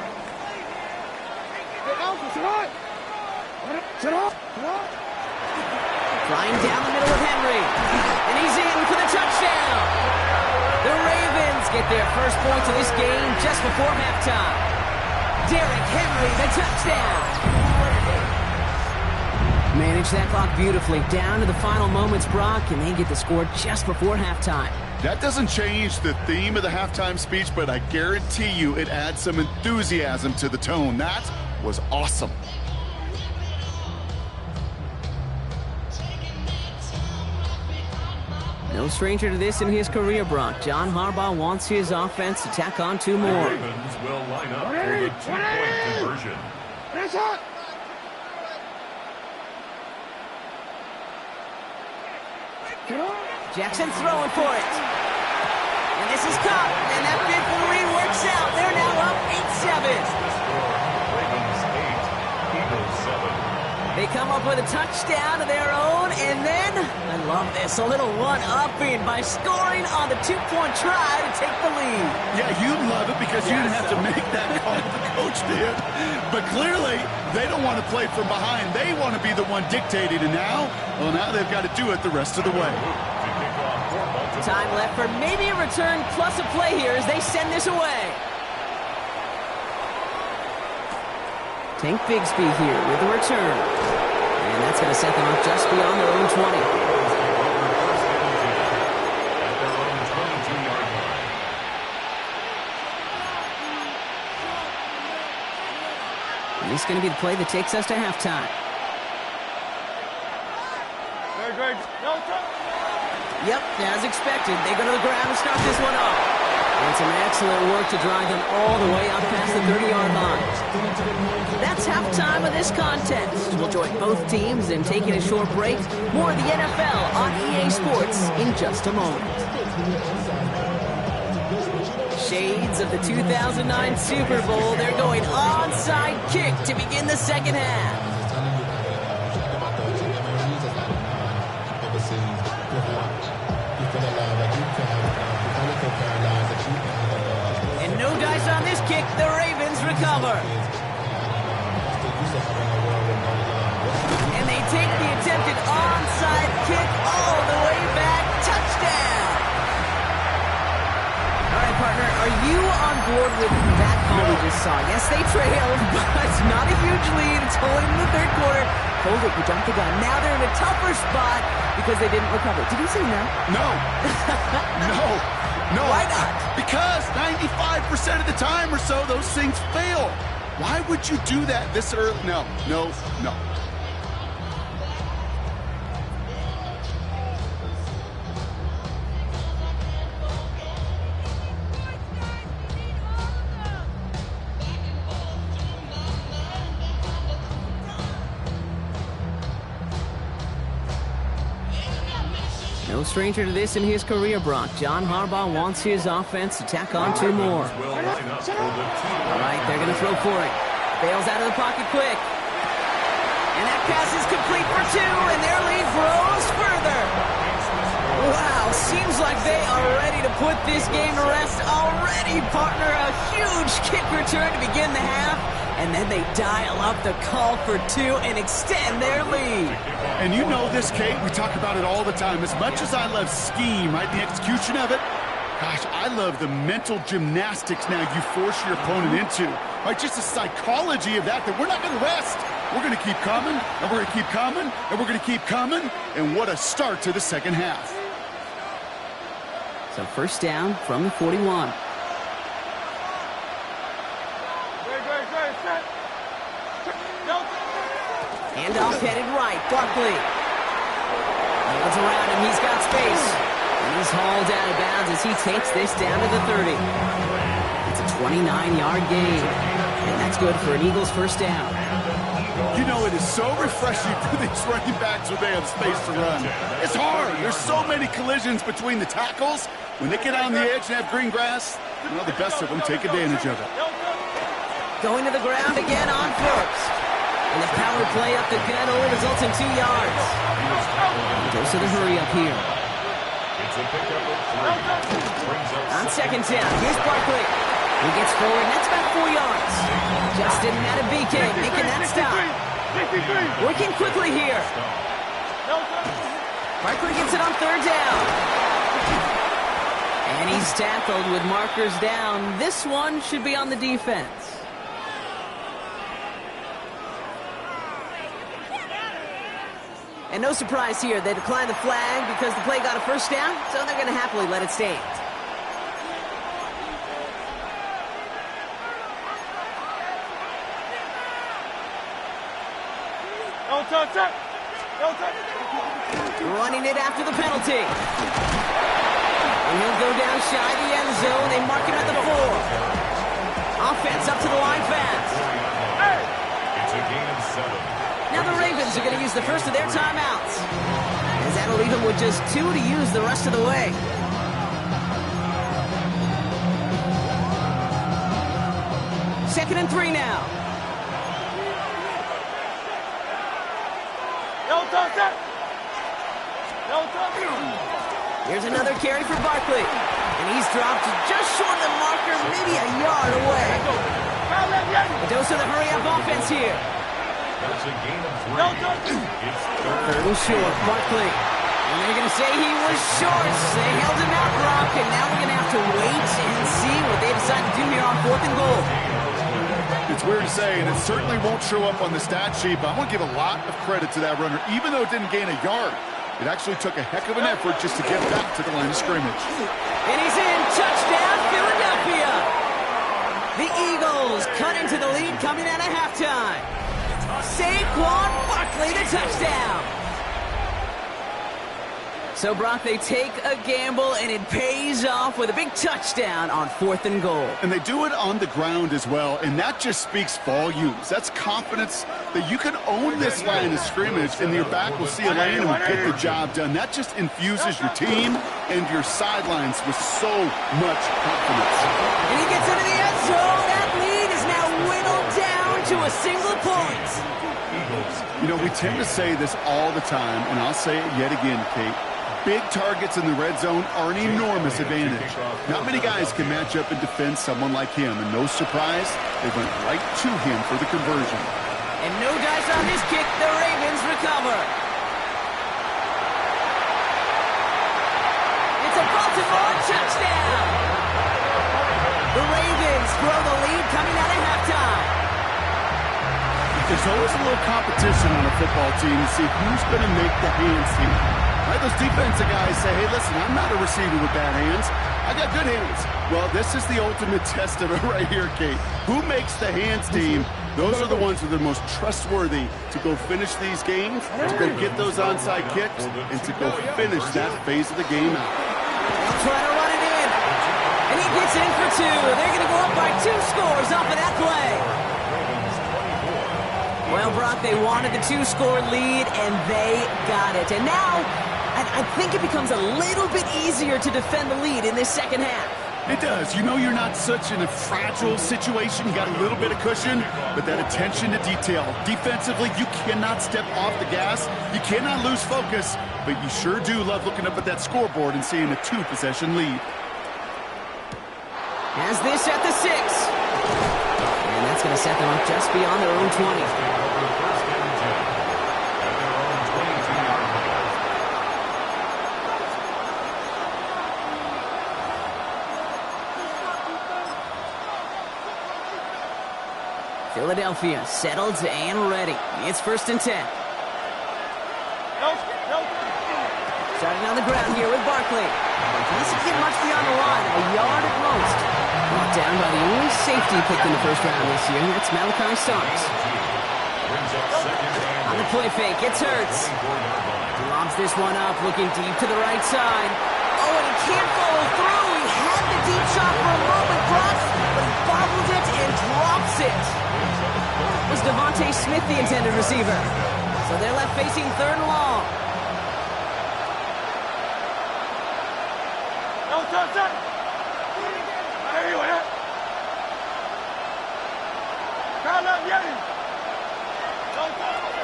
Flying down the middle of Henry. And he's in for the touchdown. The Ravens get their first points of this game just before halftime. Derrick Henry, the touchdown. Manage that clock beautifully down to the final moments, Brock, and they get the score just before halftime. That doesn't change the theme of the halftime speech, but I guarantee you it adds some enthusiasm to the tone. That was awesome. No stranger to this in his career, Brock. John Harbaugh wants his offense to tack on 2 more. The Ravens will line up for the 2-point conversion. Jackson throwing for it. And this is caught. And that 5th and read works out. They're now up 8-7. Ravens 8, Eagles 7. They come up with a touchdown of their own, and then, I love this, a little one-upping by scoring on the 2-point try to take the lead. Yeah, you love it because you didn't have to make that call, the coach did. But clearly, they don't want to play from behind. They want to be the one dictating, and now they've got to do it the rest of the way. Time left for maybe a return plus a play here as they send this away. Tank Bigsby here with a return. And that's going to set them up just beyond their own 20. And this is going to be the play that takes us to halftime. Yep, as expected, they go to the ground and start this one off. And some excellent work to drive them all the way up past the 30-yard line. That's halftime of this contest. We'll join both teams in taking a short break. More of the NFL on EA Sports in just a moment. Shades of the 2009 Super Bowl. They're going onside kick to begin the second half. And no dice on this kick. The Ravens recover. And they take the attempted onside kick all the way back. Touchdown. All right, partner, are you on board with that call we just saw? Yes, they trailed, but not a huge lead. It's only in the third quarter. Hold it, you jumped the gun. Now they're in a tougher spot because they didn't recover. Did you say no? No. No. Why not? Because 95% of the time or so, those things fail. Why would you do that this early? No. No stranger to this in his career, Brock. John Harbaugh wants his offense to tack on 2 more. All right, they're going to throw for it. Bails out of the pocket quick. And that pass is complete for 2, and their lead grows further. Wow, seems like they are ready to put this game to rest already, partner. A huge kick return to begin the half. And then they dial up the call for 2 and extend their lead. And you know this, Kate. We talk about it all the time. As much as I love scheme, right, the execution of it, gosh, I love the mental gymnastics now you force your opponent into. Right, just the psychology of that we're not going to rest. We're going to keep coming, and we're going to keep coming, and we're going to keep coming. And what a start to the second half. So first down from the 41. Handoff headed right. Barkley. Holds around him. He's got space. And he's hauled out of bounds as he takes this down to the 30. It's a 29-yard gain. And that's good for an Eagles first down. You know, it is so refreshing for these running backs when they have space to run. It's hard. There's so many collisions between the tackles. When they get on the edge and have green grass, you know, the best of them take advantage of it. Going to the ground again on first. And the power play up the gut only results in 2 yards. Goes to the hurry up here. On second down, here's Barkley. He gets forward, and that's about 4 yards. Justin Madubuike making that stop. Working quickly here. Barkley gets it on third down. And he's tackled with markers down. This one should be on the defense. And no surprise here, they declined the flag because the play got a first down, so they're going to happily let it stand. Running it after the penalty. And he'll go down shy of the end zone. They mark him at the 4. Offense up to the line fast. It's a gain of 7. Now the Ravens are going to use the first of their timeouts. As that'll leave them with just 2 to use the rest of the way. Second and 3 now. Here's another carry for Barkley. And he's dropped just short of the marker, maybe a yard away. A dose of the hurry-up offense here. That's a gain of 3. It's third and short, Barkley. And they're going to say he was short. They held him out, Brock, and now we're going to have to wait and see what they decide to do here on 4th and goal. It's weird to say, and it certainly won't show up on the stat sheet, but I want to give a lot of credit to that runner. Even though it didn't gain a yard, it actually took a heck of an effort just to get back to the line of scrimmage. And he's in. Touchdown, Philadelphia. The Eagles cut into the lead coming out of halftime. Saquon Barkley, the touchdown. So, Brock, they take a gamble, and it pays off with a big touchdown on 4th and goal. And they do it on the ground as well, and that just speaks volumes. That's confidence that you can own this line of scrimmage, and your back will see a lane and will get the job done. That just infuses your team and your sidelines with so much confidence. And he gets into the end zone. That lead is now whittled down to a single point. You know, we tend to say this all the time, and I'll say it yet again, Kate. Big targets in the red zone are an enormous advantage. Not many guys can match up and defend someone like him, and no surprise, they went right to him for the conversion. And no dice on this kick, the Ravens recover. It's a Baltimore touchdown. The Ravens grow the lead coming out of halftime. There's always a little competition on a football team to see who's going to make the hands team. Right, those defensive guys say, hey, listen, I'm not a receiver with bad hands. I got good hands. Well, this is the ultimate test of it right here, Kate. Who makes the hands team? Those are the ones who are the most trustworthy to go finish these games, to go get those onside kicks, and to go finish that phase of the game out. They'll try to run it in. And he gets in for 2. They're going to go up by 2 scores off of that play. Well, Brock, they wanted the 2-score lead, and they got it. And now, I think it becomes a little bit easier to defend the lead in this second half. It does. You know you're not such in a fragile situation. You got a little bit of cushion, but that attention to detail. Defensively, you cannot step off the gas. You cannot lose focus, but you sure do love looking up at that scoreboard and seeing a 2-possession lead. Has this at the 6. And that's going to set them up just beyond their own 20. Philadelphia settled and ready. It's 1st and 10. Starting on the ground here with Barkley. Doesn't get much beyond the line, a yard at most. Brought down by the only safety picked in the first round this year, and that's Malachi Starks. On the play fake, it's Hurts. Lobs this one up, looking deep to the right side. Oh, and he can't follow through. He had the deep shot for a moment, Brock, but he bobbled it and drops it. Was Devontae Smith the intended receiver? So they're left facing 3rd and long.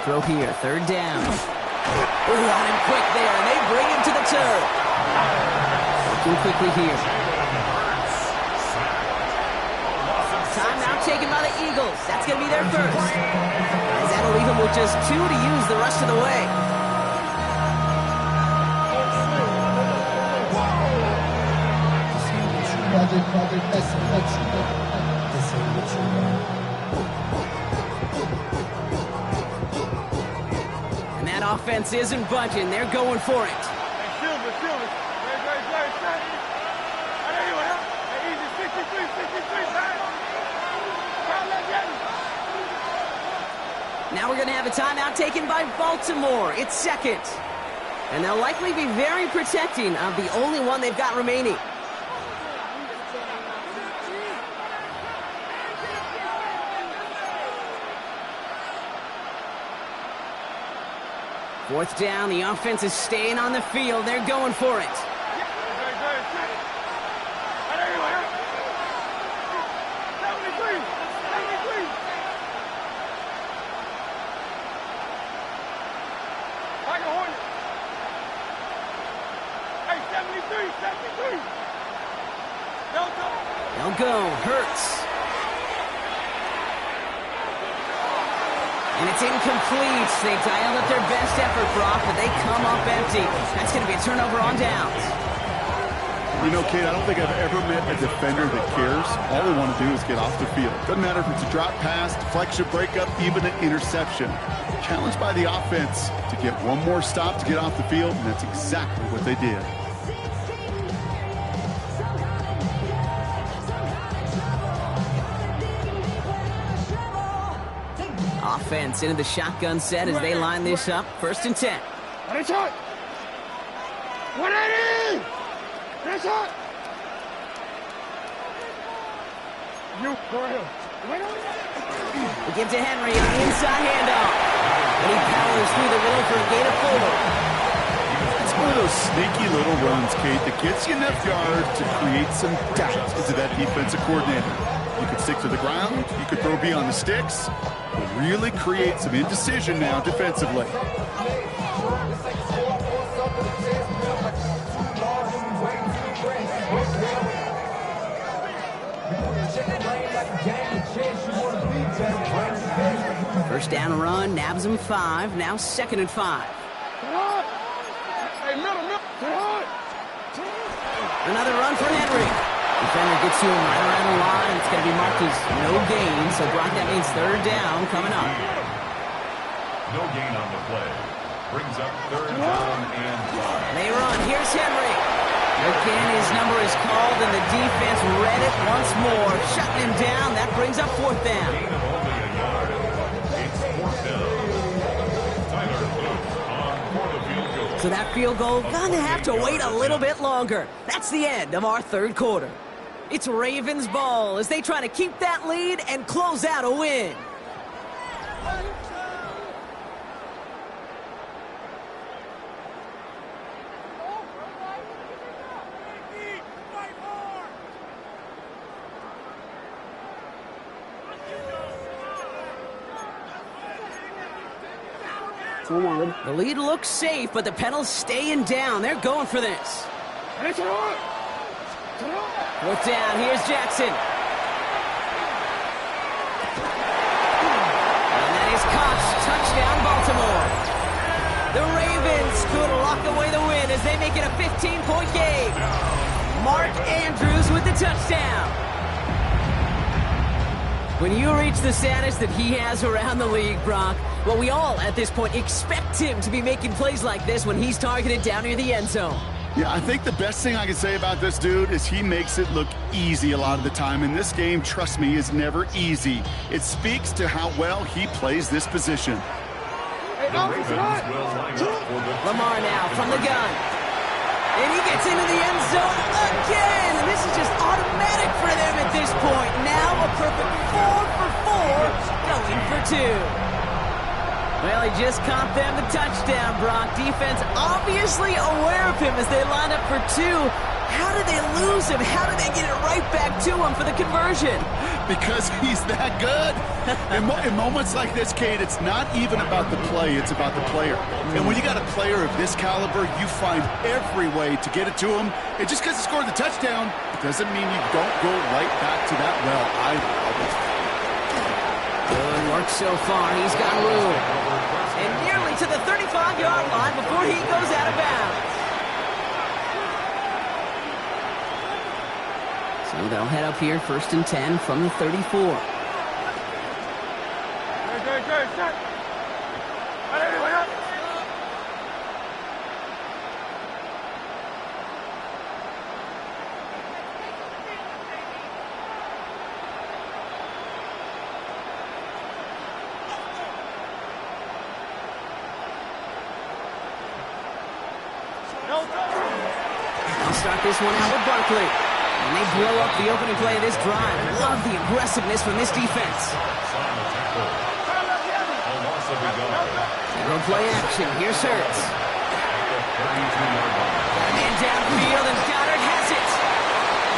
Throw here, 3rd down. Oh, on him quick there, and they bring him to the turf. Looking quickly here. Timeout taken by the Eagles. That's going to be their first. As that'll leave them with just 2 to use the rest of the way. And that offense isn't budging. They're going for it. Now we're going to have a timeout taken by Baltimore. It's 2nd. And they'll likely be very protecting of the only one they've got remaining. Fourth down, the offense is staying on the field. They're going for it. They'll go. Hurts. And it's incomplete. They dialed up their best effort, Brock, but they come up empty. That's going to be a turnover on downs. You know, Kate, I don't think I've ever met a defender that cares. All they want to do is get off the field. Doesn't matter if it's a drop pass, deflection, breakup, even an interception. Challenged by the offense to get one more stop to get off the field, and that's exactly what they did. Offense into the shotgun set as they line this up. 1st and 10. We give to Henry on the inside handoff. And he powers through the middle for a gain of 4. It's one of those sneaky little runs, Kate, that gets you enough yards to create some doubt into that defensive coordinator. You could stick to the ground, you could throw beyond the sticks, but really create some indecision now defensively. First down run, nabs him 5. Now 2nd and 5. Another run for Henry. Defender gets to him right around the line. It's going to be marked as no gain. So, Brock, that means 3rd down coming up. No gain on the play. Brings up 3rd down and 5. They run. Here's Henry. Again, his number is called, and the defense read it once more. Shutting him down. That brings up 4th down. Gain of only a yard. It's 4th down. Tyler Luke on for the field goal. So that field goal gonna have to wait a little bit longer. That's the end of our 3rd quarter. It's Ravens ball as they try to keep that lead and close out a win. The lead looks safe, but the Penals staying down. They're going for this. 4th down. Here's Jackson. And that is Cox. Touchdown, Baltimore. The Ravens could lock away the win as they make it a 15-point game. Mark Andrews with the touchdown. When you reach the status that he has around the league, Brock, well, we all at this point expect him to be making plays like this when he's targeted down near the end zone. Yeah, I think the best thing I can say about this dude is he makes it look easy a lot of the time. And this game, trust me, is never easy. It speaks to how well he plays this position. Lamar now from the gun. And he gets into the end zone again. And this is just automatic for them at this point. Now a perfect 4 for 4, going for 2. Well, he just caught them the touchdown, Brock. Defense obviously aware of him as they line up for 2. How did they lose him? How did they get it right back to him for the conversion? Because he's that good. In moments like this, Kate, it's not even about the play, it's about the player. And when you got a player of this caliber, you find every way to get it to him. And just because he scored the touchdown, it doesn't mean you don't go right back to that well either. Good work so far. He's got room. And nearly to the 35-yard line before he goes out of bounds. So they'll head up here, 1st and 10 from the 34. I'll start this one out with Barkley. And they blow up the opening play of this drive. Love the aggressiveness from this defense. Zero play action. Here's Hurts. Man downfield, and Goddard has it.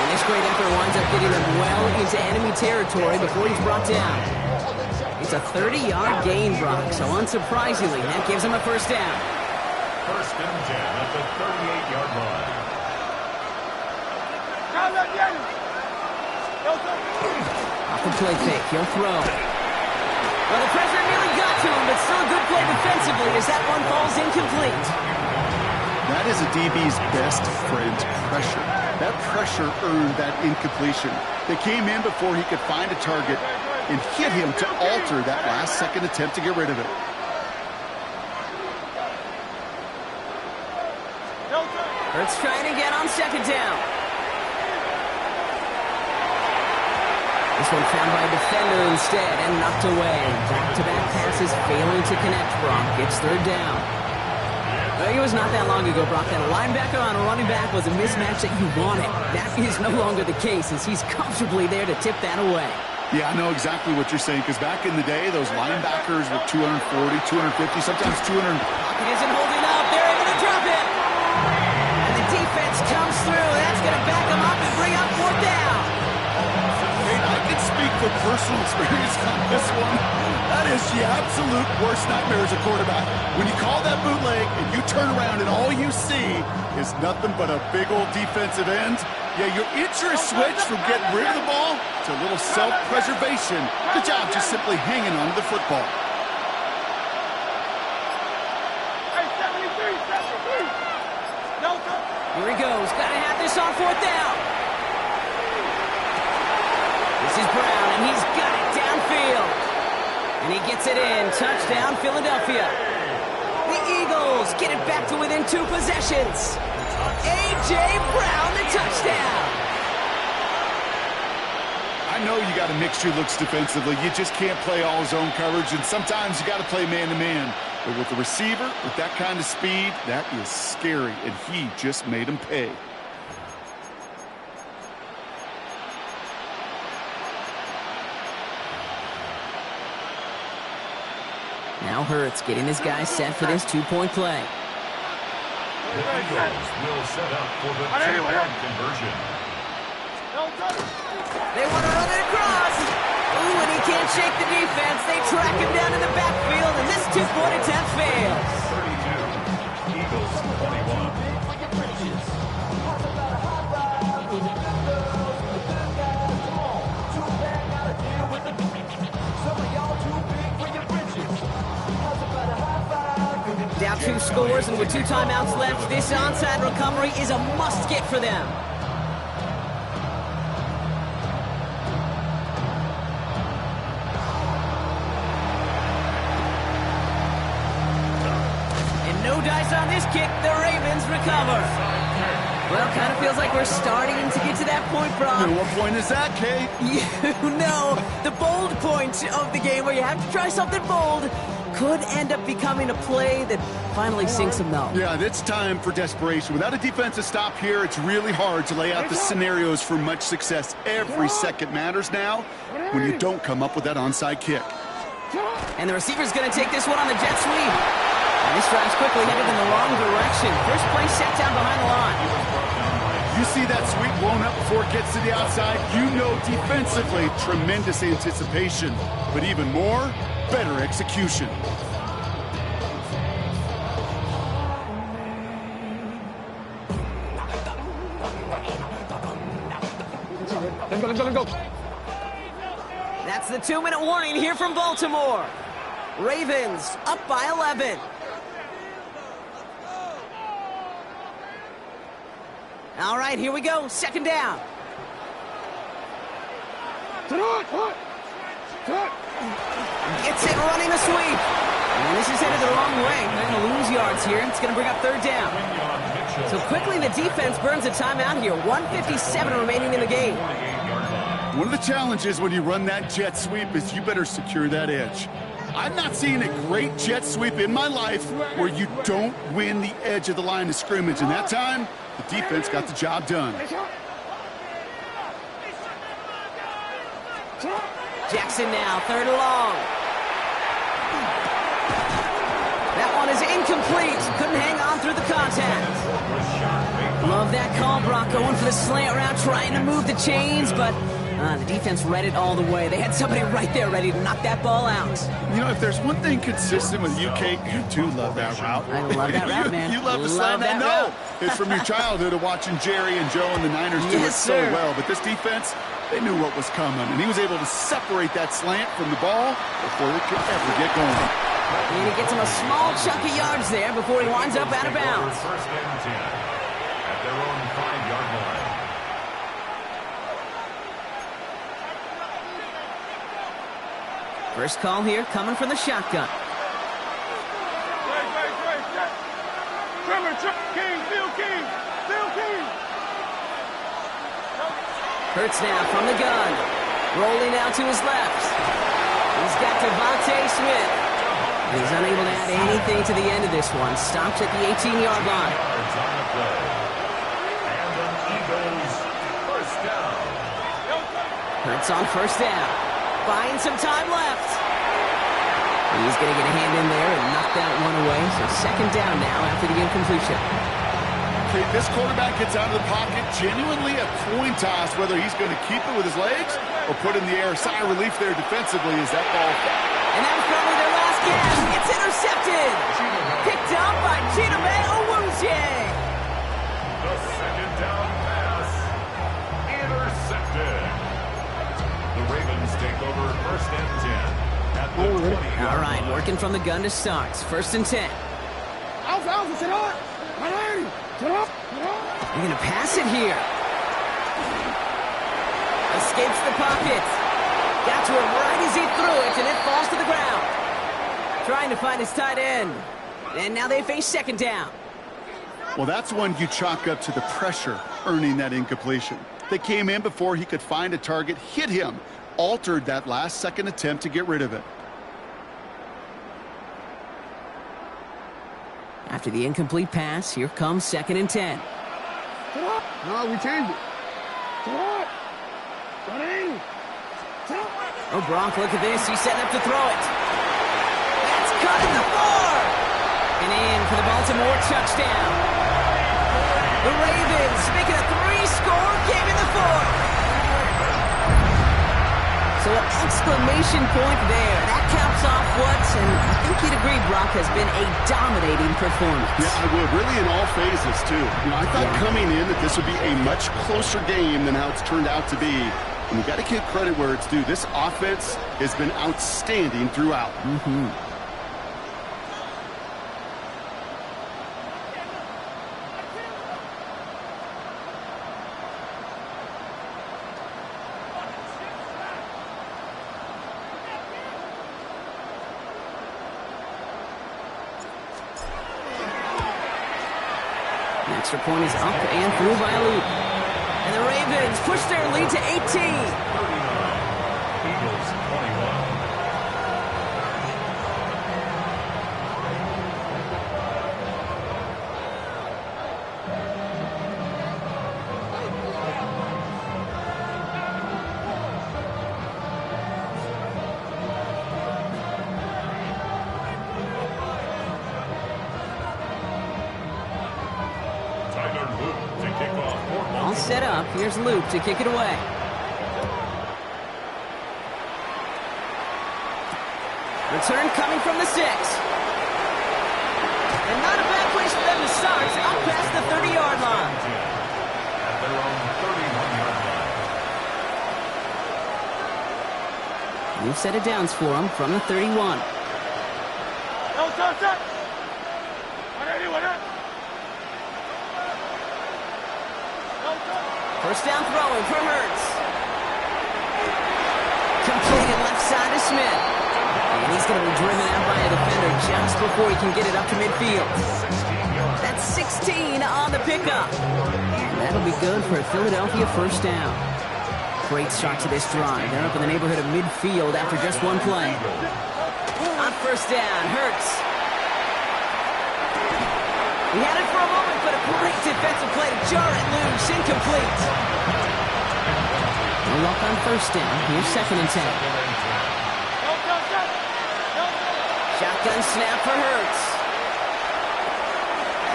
And this great effort winds up getting them well into enemy territory before he's brought down. It's a 30-yard gain, Brock, so unsurprisingly, that gives him a 1st down. 1st and 10 at the 38-yard line. Off the play fake, he'll throw. Well, the pressure nearly got to him, but still a good play defensively as that one falls incomplete. That is a DB's best friend, pressure. That pressure earned that incompletion. They came in before he could find a target and hit him to alter that last-second attempt to get rid of it. Hurts trying again on second down. This one found by a defender instead and knocked away. Back-to-back passes failing to connect. Brock gets third down. It was not that long ago, Brock, that a linebacker on a running back was a mismatch that you wanted. That is no longer the case as he's comfortably there to tip that away. Yeah, I know exactly what you're saying, because back in the day, those linebackers were 240, 250, sometimes 200. Pocket isn't holding up. They're able to drop it. And the defense comes through. That's going to back them up and bring up fourth down. I can speak from personal experience on this one. That is the absolute worst nightmare as a quarterback. When you call that bootleg and you turn around and all you see is nothing but a big old defensive end, yeah, your interest switch from getting rid of the ball to a little self-preservation. The job just simply hanging on to the football. Here he goes. Got to have this on fourth down. This is Brown, and he's got it downfield. And he gets it in. Touchdown, Philadelphia. The Eagles get it back to within 2 possessions. A.J. Brown, the touchdown. I know you got to mix your looks defensively. You just can't play all zone coverage, and sometimes you got to play man-to-man. But with the receiver, with that kind of speed, that is scary, and he just made him pay. Now Hurts getting his guys set for this 2-point play. The Eagles will set up for the 2-point conversion. They want to run it across. Ooh, and he can't shake the defense. They track him down in the backfield, and this 2-point attempt fails. 32, Eagles 21. Down 2 scores, and with 2 timeouts left, this onside recovery is a must-get for them. And no dice on this kick. The Ravens recover. Well, kind of feels like we're starting to get to that point, Brock. And what point is that, Kate? You know, the bold point of the game where you have to try something bold could end up becoming a play that finally sinks them, though. Yeah, it's time for desperation. Without a defensive stop here, it's really hard to lay out the scenarios for much success. Every second matters now when you don't come up with that onside kick. And the receiver's going to take this one on the jet sweep. And this drive's quickly headed in the wrong direction. First play set down behind the line. You see that sweep blown up before it gets to the outside, you know defensively, tremendous anticipation. But even more, better execution. Let's go. That's the 2-minute warning here from Baltimore. Ravens up by 11. All right, here we go. Second down. Gets it running a sweep. And this is headed the wrong way. They're going to lose yards here. It's going to bring up third down. So quickly the defense burns a timeout here. 1:57 remaining in the game. One of the challenges when you run that jet sweep is you better secure that edge. I've not seen a great jet sweep in my life where you don't win the edge of the line of scrimmage. And that time, the defense got the job done. Jackson now, third and long. That one is incomplete. Couldn't hang on through the contact. Love that call, Brock, going for the slant route, trying to move the chains, but the defense read it all the way. They had somebody right there ready to knock that ball out. You know, if there's one thing consistent with you, Kate, you do love that route. I love that route, man. You love the slant. I know. It's from your childhood of watching Jerry and Joe and the Niners do it so well. But this defense, they knew what was coming, and he was able to separate that slant from the ball before it could ever get going. And he gets him a small chunk of yards there before he winds up out of bounds. First and 10 at their own 5-yard line. First call here coming from the shotgun. Hurts now from the gun. Rolling out to his left. He's got Devontae Smith. He's unable to add anything to the end of this one. Stopped at the 18-yard line. And an Eagles first down. Hurts on first down. Buying some time left. He's going to get a hand in there and knock that one away. So second down now after the incompletion. Okay, this quarterback gets out of the pocket. Genuinely a coin toss whether he's going to keep it with his legs or put it in the air. Sigh of relief there defensively as that ball. And that was probably their last catch. It's intercepted. Picked up by Chidobe Awuzie. The second down pass intercepted. The Ravens take over first and 10 at the 20. All right, working from the gun to start. First and 10. They're going to pass it here. Escapes the pocket. Got to him right as he threw it, and it falls to the ground. Trying to find his tight end. And now they face second down. Well, that's one you chalk up to the pressure earning that incompletion. They came in before he could find a target, hit him, altered that last-second attempt to get rid of it. After the incomplete pass, here comes second and 10. No, we changed it. Oh, Gronk, look at this. He's setting up to throw it. That's cut in the 4. And in for the Baltimore touchdown. The Ravens making a 3-score game in the 4th. So an exclamation point there. That caps off what, and I think you'd agree, Brock, has been a dominating performance. Yeah, I would. Really in all phases, too. You know, I thought coming in that this would be a much closer game than how it's turned out to be. And we got to give credit where it's due. This offense has been outstanding throughout. Extra point is up and through by a loop. And the Ravens push their lead to 18. 39. Eagles 21. All set up. Here's Luke to kick it away. Return coming from the 6. And not a bad place for them to start. Up past the 30-yard line. At their own 31-yard line. New set of downs for them from the 31. First down throwing for Hurts. Completed left side to Smith. And he's going to be driven out by a defender just before he can get it up to midfield. That's 16 on the pickup. And that'll be good for a Philadelphia first down. Great start to this drive. They're up in the neighborhood of midfield after just one play. On first down, Hurts. He had it for a moment, but a great defensive play to jar it loose. Incomplete. No luck on first down. Here's second and 10. Shotgun snap for Hurts.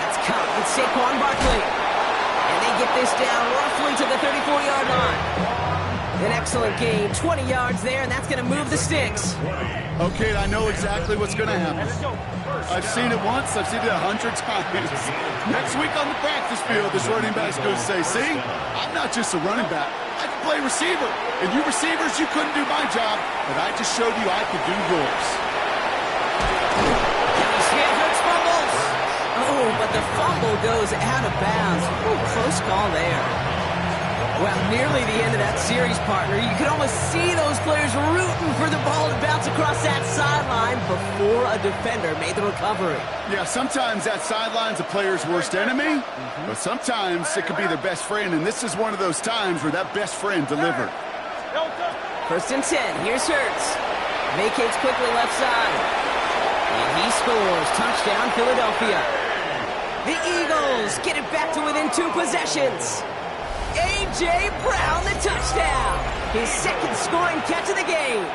That's caught with Saquon Barkley. And they get this down roughly to the 34-yard line. An excellent gain. 20 yards there, and that's going to move the sticks. Okay, I know exactly what's going to happen. I've seen it once. I've seen it 100 times. Next week on the practice field, this running back's going to say, see, I'm not just a running back. I can play receiver. And you receivers, you couldn't do my job, but I just showed you I could do yours. Kenny Stanford's fumbles. Oh, but the fumble goes out of bounds. Ooh, close call there. Well, nearly the end of that series, partner. You could almost see those players rooting for the ball to bounce across that sideline before a defender made the recovery. Yeah, sometimes that sideline's a player's worst enemy, but sometimes it could be their best friend, and this is one of those times where that best friend delivered. First and 10. Here's Hurts. Vacates quickly left side. And he scores. Touchdown, Philadelphia. The Eagles get it back to within 2 possessions. A.J. Brown, the touchdown. His second scoring catch of the game.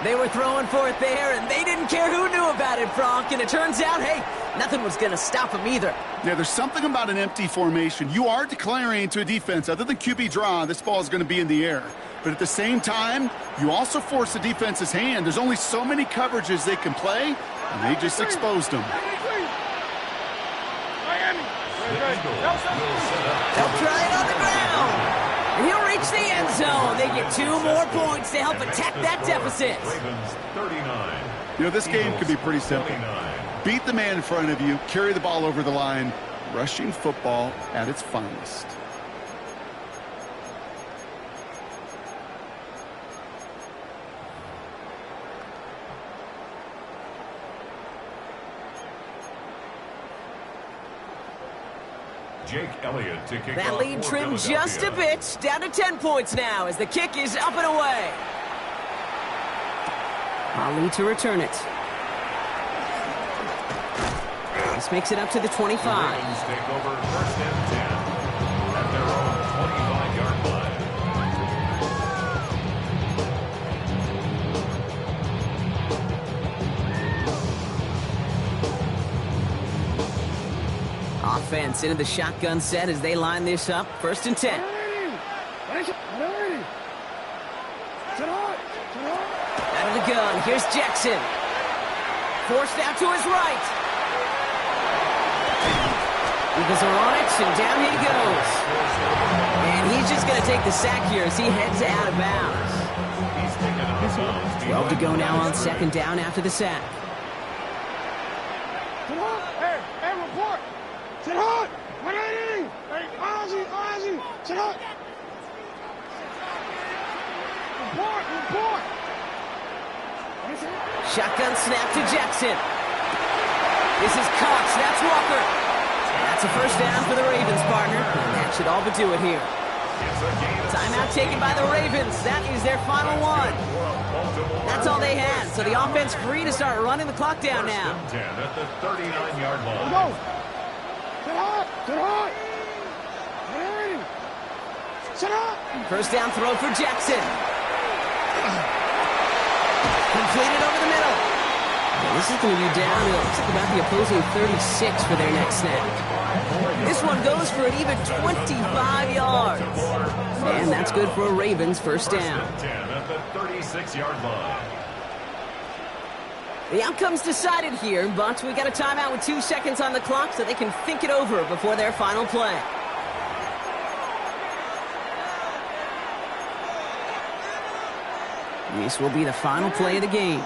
They were throwing for it there, and they didn't care who knew about it, Brock. And it turns out, hey, nothing was going to stop him either. Yeah, there's something about an empty formation. You are declaring to a defense, other than QB draw, this ball is going to be in the air. But at the same time, you also force the defense's hand. There's only so many coverages they can play, and they just exposed them. They'll try it on the ground. And he'll reach the end zone. They get 2 more points to help attack that deficit. You know, this game could be pretty simple. Beat the man in front of you, carry the ball over the line. Rushing football at its finest. Jake Elliott to kick that off lead for trimmed just a Philadelphia. bit, down to 10 points now as the kick is up and away. Ali to return it. This makes it up to the 25. The Ravens take over first and 10 at their own 25-yard line. Offense into the shotgun set as they line this up. First and 10. Out of the gun, here's Jackson. Forced out to his right. Eagles are on it, and down he goes. And he's just going to take the sack here as he heads out of bounds. 12 to go now on second down after the sack. Hey, report! Sit hot! 180! Hey, Ozzy! Sit hot! Report! Shotgun snap to Jackson. This is Cox, that's Walker. That's a first down for the Ravens, partner. And that should all but do it here. Timeout taken by the Ravens. That is their final one. That's all they had. So the offense free to start running the clock down now. 10 at the 39-yard line. Go! Sit hot! Sit hot! First down throw for Jackson. Completed over the middle. Well, this is going to be down to, looks like about the opposing 36 for their next snap. This one goes for an even 25 yards. And that's good for a Ravens first down. 10 at the 36-yard line. The outcome's decided here, but we got a timeout with 2 seconds on the clock so they can think it over before their final play. This will be the final play of the game.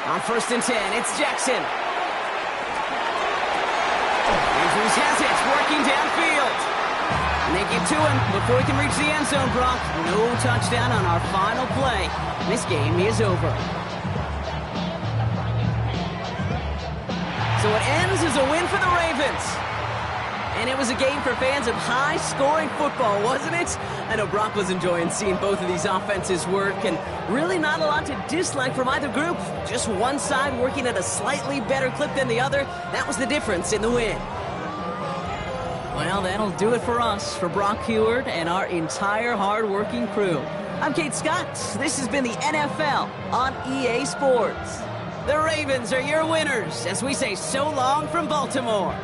On first and 10, it's Jackson. Andrews has it, working downfield. And they get to him before he can reach the end zone, Brock. No touchdown on our final play. This game is over. So it ends as a win for the Ravens. And it was a game for fans of high-scoring football, wasn't it? I know Brock was enjoying seeing both of these offenses work, and really not a lot to dislike from either group. Just one side working at a slightly better clip than the other. That was the difference in the win. Well, that'll do it for us, for Brock Huard and our entire hard-working crew. I'm Kate Scott. This has been the NFL on EA Sports. The Ravens are your winners as we say so long from Baltimore.